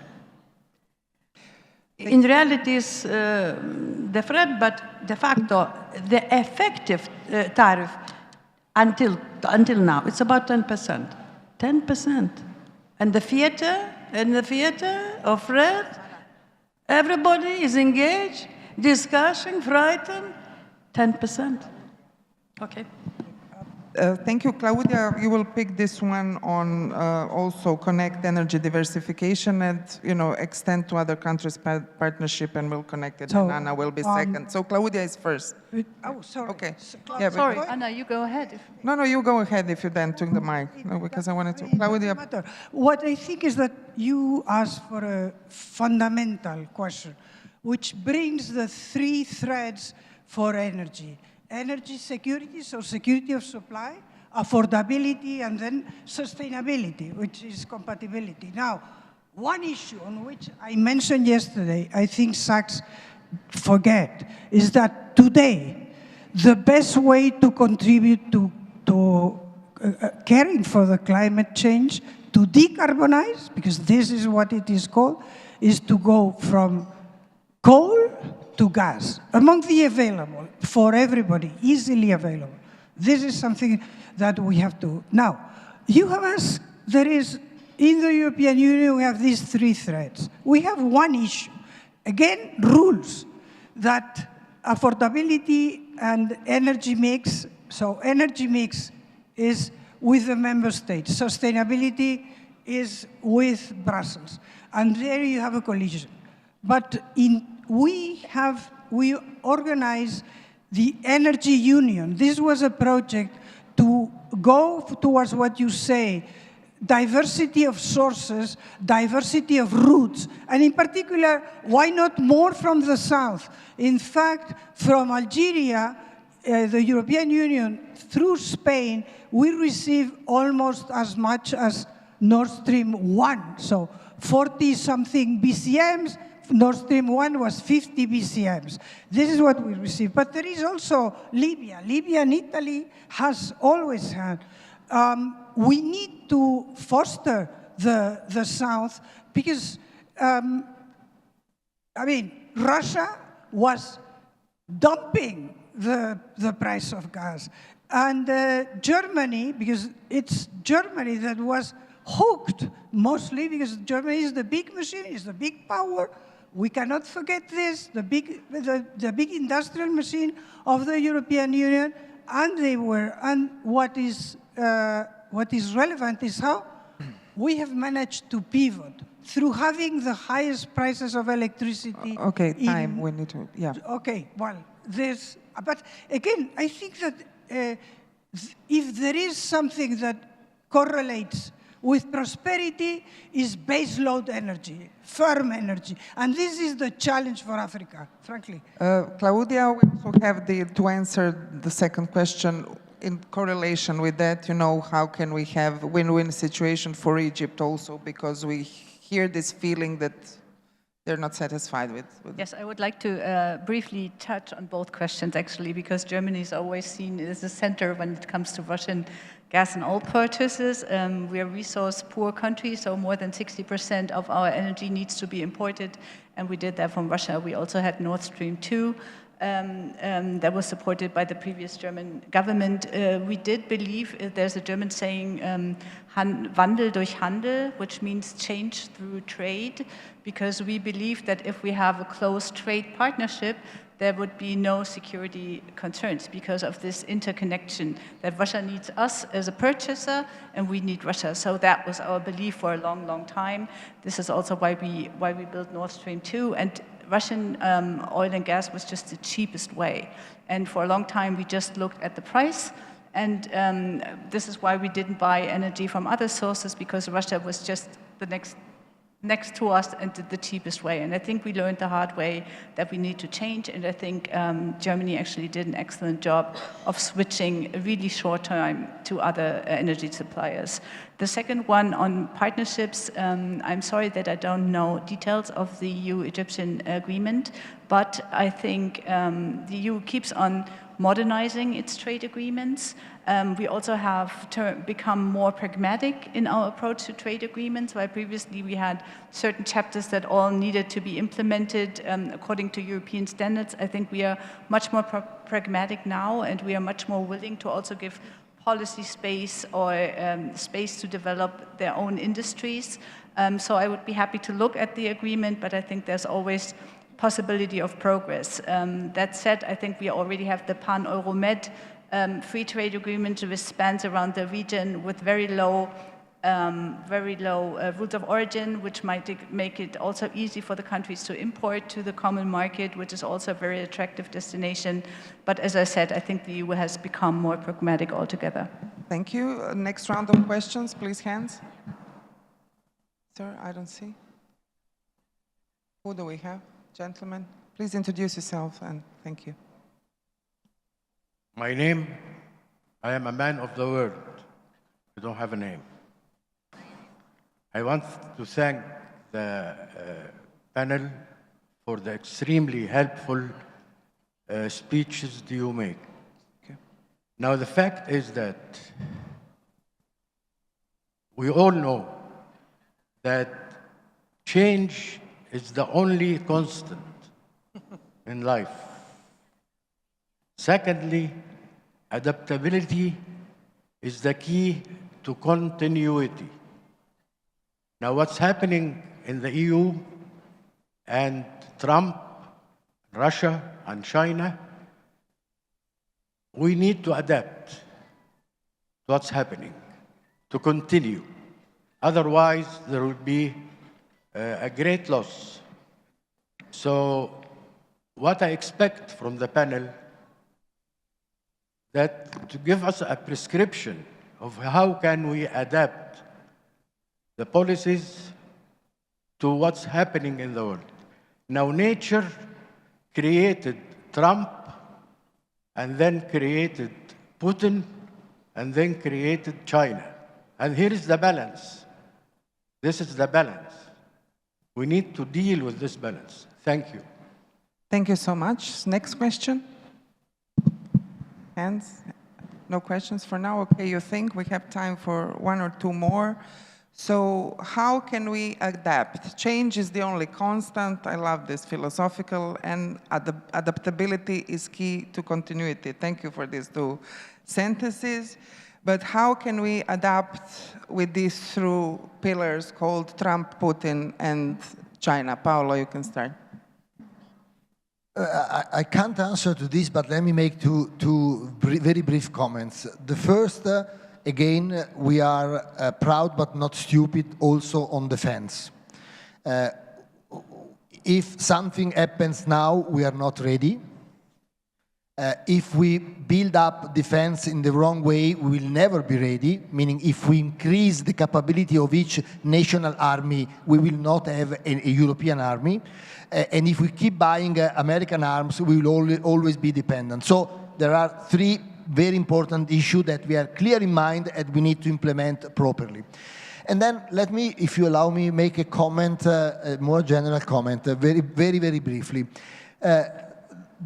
In reality, it's different, but de facto, the effective tariff until now, it's about 10%. 10%. And the theater of red, everybody is engaged, discussing, frightened, 10%. Okay. Thank you, Claudia. You will pick this one on also connect energy diversification and extend to other countries partnership, and we'll connect it. And Anna will be second. So Claudia is first. Oh, sorry. Okay. Yeah, sorry, Anna, you go ahead. No, you go ahead if you then took the mic. No, because I wanted to. Claudia. What I think is that you asked for a fundamental question, which brings the three threads for energy. Energy security, so security of supply, affordability, and then sustainability, which is compatibility. Now, one issue on which I mentioned yesterday, I think Sachs forget, is that today, the best way to contribute to caring for the climate change, to decarbonize, because this is what it is called, is to go from coal to gas, among the available, for everybody, easily available. This is something that we have to. Now, you have asked, there is, in the European Union, we have these three threads. We have one issue. Again, rules that affordability and energy mix, so energy mix is with the member states. Sustainability is with Brussels. And there you have a collision. But we organize the Energy Union. This was a project to go towards what you say, diversity of sources, diversity of routes, and in particular, why not more from the south? In fact, from Algeria, the European Union, through Spain, we receive almost as much as Nord Stream 1, so 40-something BCMs. Nord Stream 1 was 50 BCMs. This is what we receive. But there is also Libya. Libya and Italy has always had. We need to foster the South because, Russia was dumping the price of gas. And Germany, because it's Germany that was hooked mostly because Germany is the big machine, is the big power. We cannot forget this, the big industrial machine of the European Union, and what is relevant is how we have managed to pivot through having the highest prices of electricity. Okay, time, we need to, yeah. Okay, well, but again, I think that if there is something that correlates with prosperity is baseload energy, firm energy. And this is the challenge for Africa, frankly. Claudia, we also have to answer the second question in correlation with that, how can we have a win-win situation for Egypt also, because we hear this feeling that they're not satisfied with. Yes, I would like to briefly touch on both questions, actually, because Germany is always seen as the center when it comes to Russian gas and oil purchases. We are a resource-poor country, so more than 60% of our energy needs to be imported, and we did that from Russia. We also had Nord Stream 2 that was supported by the previous German government. We did believe, there's a German saying, Wandel durch Handel, which means change through trade, because we believe that if we have a close trade partnership, there would be no security concerns because of this interconnection, that Russia needs us as a purchaser and we need Russia. So that was our belief for a long, long time. This is also why we built Nord Stream 2. And Russian oil and gas was just the cheapest way. And for a long time, we just looked at the price. And this is why we didn't buy energy from other sources, because Russia was just the next to us and the cheapest way. And I think we learned the hard way that we need to change. And I think Germany actually did an excellent job of switching really short time to other energy suppliers. The second one on partnerships, I'm sorry that I don't know details of the EU-Egyptian agreement, but I think the EU keeps on modernizing its trade agreements. We also have become more pragmatic in our approach to trade agreements, where previously we had certain chapters that all needed to be implemented according to European standards. I think we are much more pragmatic now, and we are much more willing to also give policy space or space to develop their own industries. So I would be happy to look at the agreement, but I think there's always possibility of progress. That said, I think we already have the Pan-Euromed free trade agreement which spans around the region with very low rules of origin, which might make it also easy for the countries to import to the common market, which is also a very attractive destination. But as I said, I think the EU has become more pragmatic altogether. Thank you. Next round of questions, please, hands. Sir, I don't see. Who do we have? Gentlemen, please introduce yourself and thank you. My name, I am a man of the world. I don't have a name. I want to thank the panel for the extremely helpful speeches that you make. Okay. Now, the fact is that we all know that change is the only constant in life. Secondly, adaptability is the key to continuity. Now, what's happening in the EU and Trump, Russia, and China, we need to adapt to what's happening, to continue. Otherwise, there will be a great loss. So, what I expect from the panel, that to give us a prescription of how can we adapt the policies to what's happening in the world. Now, nature created Trump, and then created Putin, and then created China. And here is the balance. This is the balance. We need to deal with this balance. Thank you. Thank you so much. Next question. Hands? No questions for now? Okay, you think we have time for one or two more. So how can we adapt? Change is the only constant. I love this philosophical, and adaptability is key to continuity. Thank you for these two sentences. But how can we adapt with these through pillars called Trump, Putin, and China? Paolo, you can start. I can't answer to this, but let me make two very brief comments. The first, again, we are proud but not stupid also on defense. If something happens now, we are not ready. If we build up defense in the wrong way, we will never be ready, meaning if we increase the capability of each national army, we will not have a European army. And if we keep buying American arms, we will always be dependent. So there are three very important issues that we are clear in mind and we need to implement properly. And then let me, if you allow me, make a comment, a more general comment, very briefly.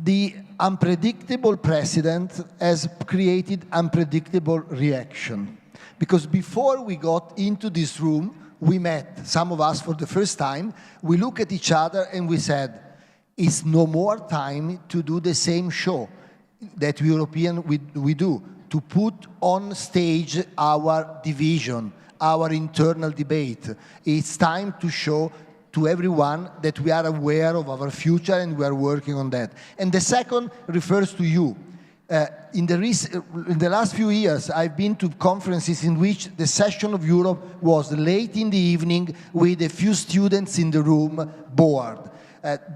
The unpredictable precedent has created unpredictable reaction. Because before we got into this room, we met, some of us for the first time, we look at each other and we said, it's no more time to do the same show that we do, to put on stage our division, our internal debate. It's time to show to everyone that we are aware of our future and we are working on that. And the second refers to you. In the last few years, I've been to conferences in which the session of Europe was late in the evening with a few students in the room bored.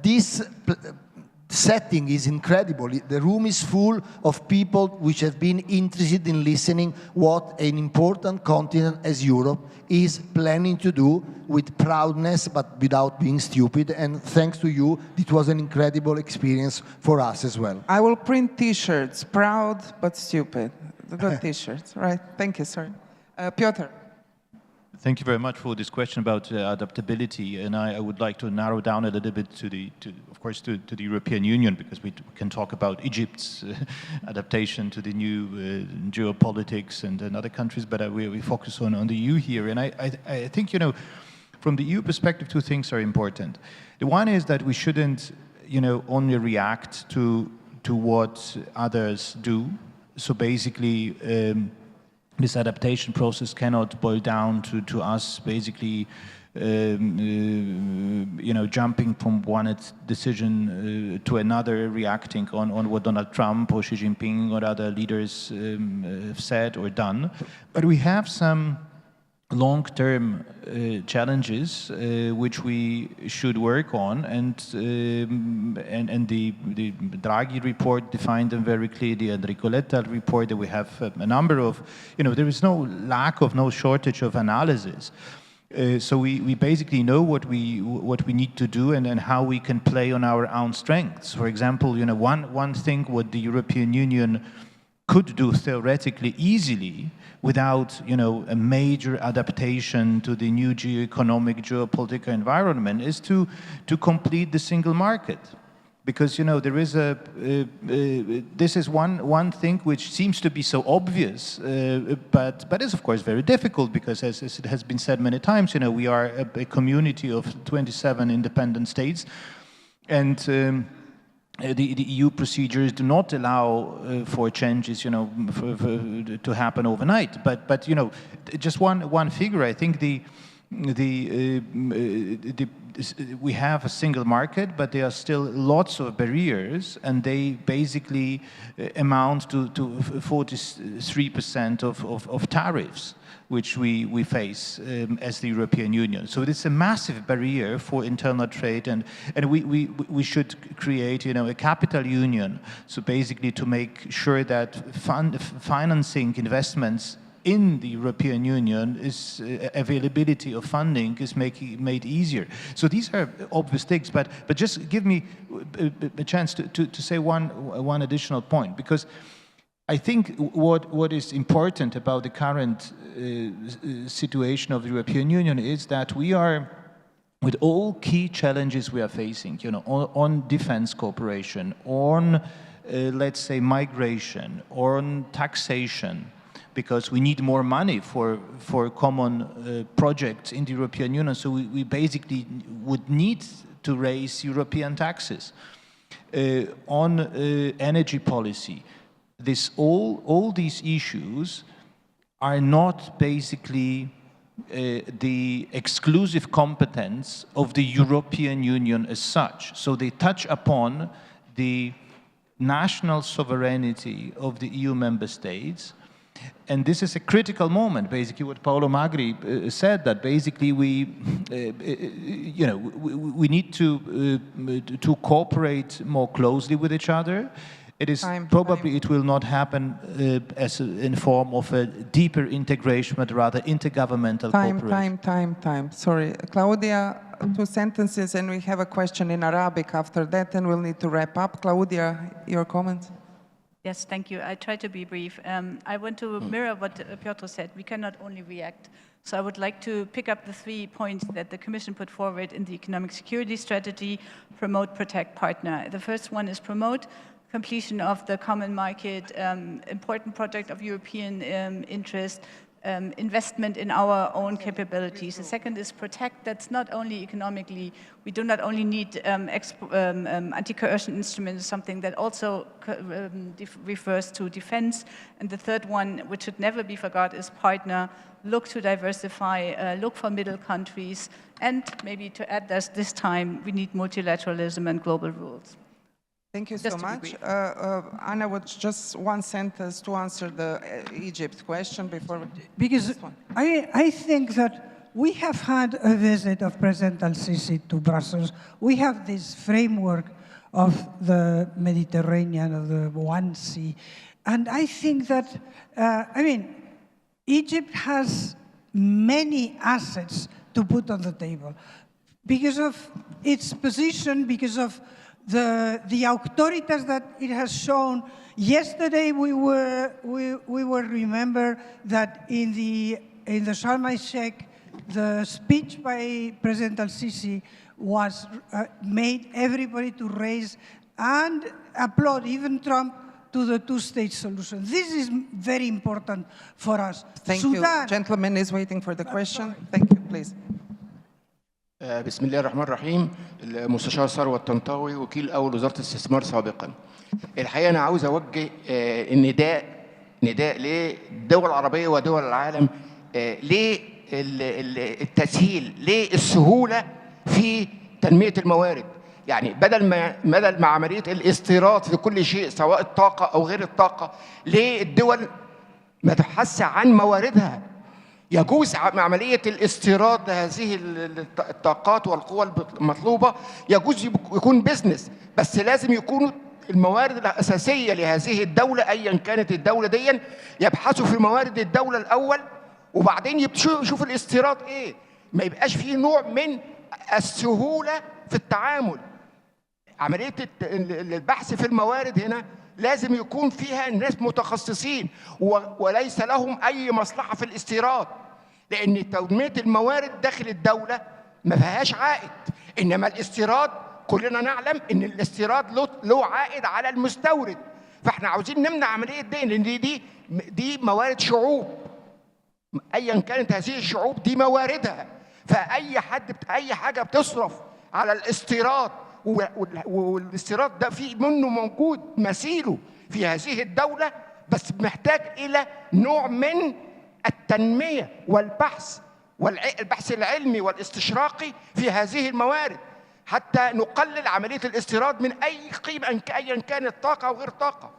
This setting is incredible. The room is full of people which have been interested in listening what an important continent as Europe is planning to do with proudness but without being stupid. And thanks to you, it was an incredible experience for us as well. I will print T-shirts, proud but stupid. The good T-shirts, right? Thank you, sir. Piotr. Thank you very much for this question about adaptability, and I would like to narrow down a little bit to the European Union, because we can talk about Egypt's adaptation to the new geopolitics and other countries, but we focus on the EU here. And I think, you know, from the EU perspective, two things are important. The one is that we shouldn't, you know, only react to what others do. So basically, this adaptation process cannot boil down to us basically, you know, jumping from one decision to another, reacting on what Donald Trump or Xi Jinping or other leaders have said or done. But we have some long-term challenges which we should work on, and the Draghi report defined them very clearly, and the Ricoletta report, that we have a number of, you know, there is no shortage of analysis. So we basically know what we need to do, and how we can play on our own strengths. For example, you know, one thing what the European Union could do theoretically easily without, you know, a major adaptation to the new geoeconomic, geopolitical environment is to complete the single market. Because, you know, there is this is one thing which seems to be so obvious, but is of course very difficult, because as it has been said many times, you know, we are a community of 27 independent states, and the EU procedures do not allow for changes, you know, to happen overnight. But you know, just one figure. I think we have a single market, but there are still lots of barriers, and they basically amount to 43% of tariffs, which we face as the European Union. So it's a massive barrier for internal trade, and we should create, you know, a capital union. So basically to make sure that financing investments in the European Union is availability of funding is made easier. So these are obvious things, but just give me a chance to say one additional point, because I think what is important about the current situation of the European Union is that we are, with all key challenges we are facing, you know, on defense cooperation, on let's say migration, on taxation, because we need more money for common projects in the European Union, so we basically would need to raise European taxes. On energy policy, all these issues are not basically the exclusive competence of the European Union as such. So they touch upon the national sovereignty of the EU member states. And this is a critical moment, basically what Paolo Magri said, that basically we need to cooperate more closely with each other. It is it will not happen as in form of a deeper integration, but rather intergovernmental cooperation. Time. Sorry, Claudia, 2 sentences, and we have a question in Arabic after that, and we'll need to wrap up. Claudia, your comments? Yes, thank you. I try to be brief. I want to mirror what Piotr said. We cannot only react. So I would like to pick up the 3 points that the Commission put forward in the economic security strategy: promote, protect, partner. The first one is promote. Completion of the common market, important project of European interest, investment in our own capabilities. The second is protect. That's not only economically. We do not only need anti-coercion instruments, something that also refers to defense. And the third one, which should never be forgot, is partner. Look to diversify, look for middle countries, and maybe to add this time, we need multilateralism and global rules. Thank you so much. Anna, just 1 sentence to answer the Egypt question before. Because I think that we have had a visit of President al-Sisi to Brussels. We have this framework of the Mediterranean, of the one sea. And I think that, Egypt has many assets to put on the table because of its position, because of the auctoritas that it has shown. Yesterday, we were remember that in the Sharm el-Sheikh, the speech by President al-Sisi was made everybody to raise and applaud, even Trump, to the two-state solution. This is very important for us. Thank Sudan, you. Gentleman is waiting for the question. Thank you, please. بسم الله الرحمن الرحيم. المستشار ثروت طنطاوي وكيل أول وزارة الاستثمار سابقا. الحقيقة أنا عاوز أوجه النداء للدول العربية ودول العالم للتسهيل للسهولة في تنمية الموارد. يعني بدل ما عملية الاستيراد في كل شيء سواء الطاقة أو غير الطاقة، ليه الدول ما تبحثش عن مواردها؟ يجوز عملية الاستيراد لهذه الطاقات والقوى المطلوبة، يجوز يكون بيزنس، بس لازم يكونوا الموارد الأساسية لهذه الدولة أيا كانت الدولة دي يبحثوا في موارد الدولة الأول وبعدين يشوفوا الاستيراد إيه. ما يبقاش فيه نوع من السهولة في التعامل. عملية البحث في الموارد هنا لازم يكون فيها ناس متخصصين وليس لهم أي مصلحة في الاستيراد، لأن تنمية الموارد داخل الدولة ما فيهاش عائد، إنما الاستيراد كلنا نعلم إن الاستيراد له عائد على المستورد. فإحنا عاوزين نمنع عملية دي، لأن دي موارد شعوب أيا كانت هذه الشعوب دي مواردها. فأي حاجة بتصرف على الاستيراد والاستيراد ده في منه موجود مثيله في هذه الدولة، بس محتاج إلى نوع من التنمية والبحث والبحث العلمي والاستشراقي في هذه الموارد حتى نقلل عملية الاستيراد من أي قيمة أيا كانت طاقة أو غير طاقة.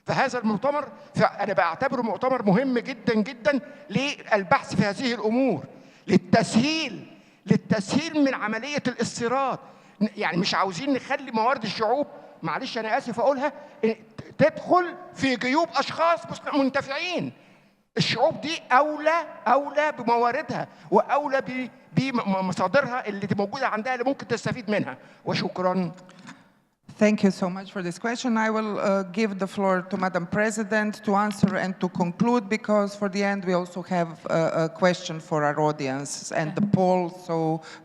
فهذا المؤتمر أنا بعتبره مؤتمر مهم جدا جدا للبحث في هذه الأمور، للتسهيل من عملية الاستيراد. يعني مش عاوزين نخلي موارد الشعوب، معلش أنا آسف أقولها، تدخل في جيوب أشخاص منتفعين. الشعوب دي أولى بمواردها وأولى بمصادرها اللي موجودة عندها اللي ممكن تستفيد منها. وشكرا. Thank you so much for this question. I will give the floor to Madam President to answer and to conclude, because for the end we also have a question for our audience and the poll, so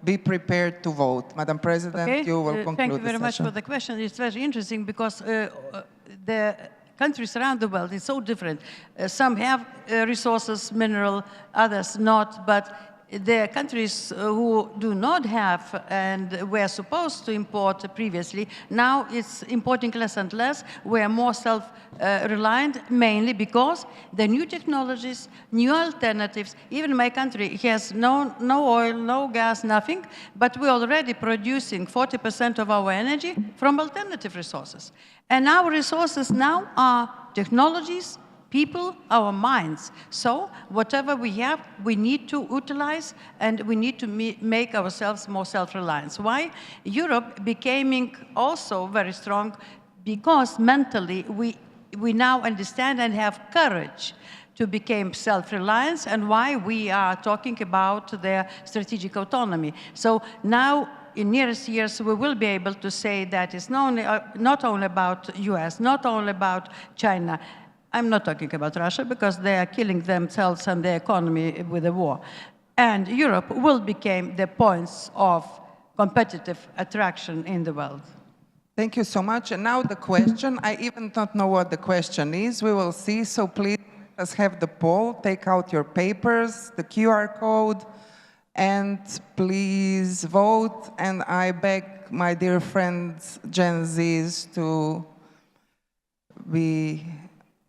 be prepared to vote. Madam President, Okay. you will conclude Thank you very the much session. for the question. It's very interesting because the countries around the world is so different. Some have resources, mineral, others not, but the countries who do not have and were supposed to import previously, now it's importing less and less. We are more self-reliant, mainly because the new technologies, new alternatives, even my country has no oil, no gas, nothing, but we're already producing 40% of our energy from alternative resources. And our resources now are technologies, people, our minds. So whatever we have, we need to utilize and we need to make ourselves more self-reliant. Why? Europe becoming also very strong because mentally we now understand and have courage to become self-reliant, and why we are talking about their strategic autonomy. So now in nearest years, we will be able to say that it's not only about US, not only about China. I'm not talking about Russia because they are killing themselves and their economy with the war. And Europe will become the points of competitive attraction in the world. Thank you so much. And now the question, I even don't know what the question is. We will see, so please let us have the poll. Take out your papers, the QR code, and please vote. And I beg my dear friends, Gen Zs, to be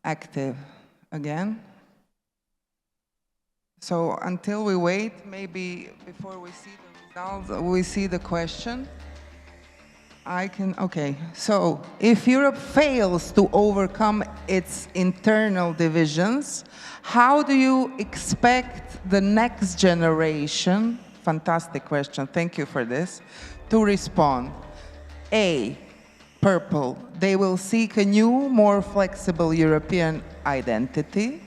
active again. So until we wait, maybe before we see the results, we see the question. Okay. So, if Europe fails to overcome its internal divisions, how do you expect the next generation, fantastic question, thank you for this, to respond? A, purple, they will seek a new, more flexible European identity.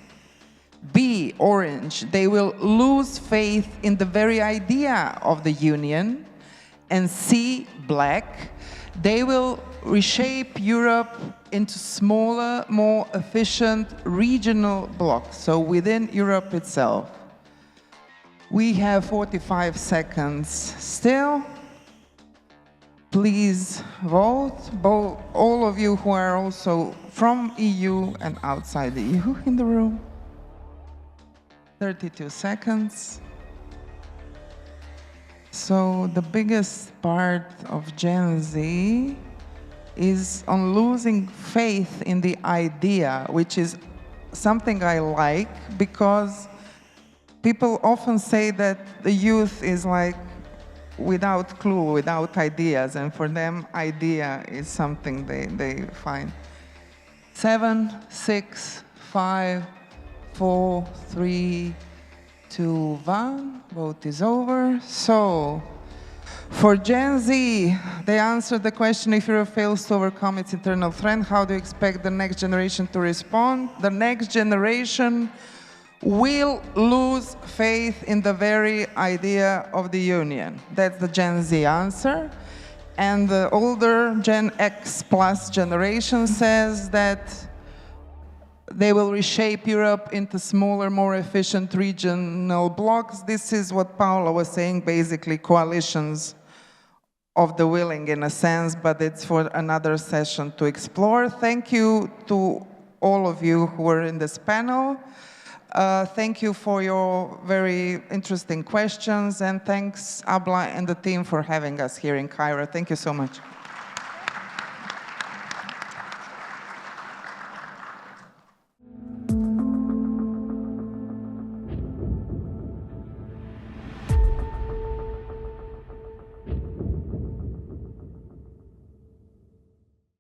B, orange, they will lose faith in the very idea of the Union. And C, black, they will reshape Europe into smaller, more efficient regional blocks, so within Europe itself. We have 45 seconds still. Please vote, all of you who are also from EU and outside the EU in the room. 32 seconds. So the biggest part of Gen Z is on losing faith in the idea, which is something I like, because people often say that the youth is like without clue, without ideas, and for them, idea is something they find. 7, 6, 5, 4, 3, 2, 1, vote is over. So, for Gen Z, they answered the question, if Europe fails to overcome its internal threat, how do you expect the next generation to respond? The next generation will lose faith in the very idea of the Union. That's the Gen Z answer. And the older Gen X plus generation says that they will reshape Europe into smaller, more efficient regional blocks. This is what Paolo was saying, basically coalitions of the willing in a sense, but it's for another session to explore. Thank you to all of you who were in this panel. Thank you for your very interesting questions, and thanks Abla and the team for having us here in Cairo. Thank you so much.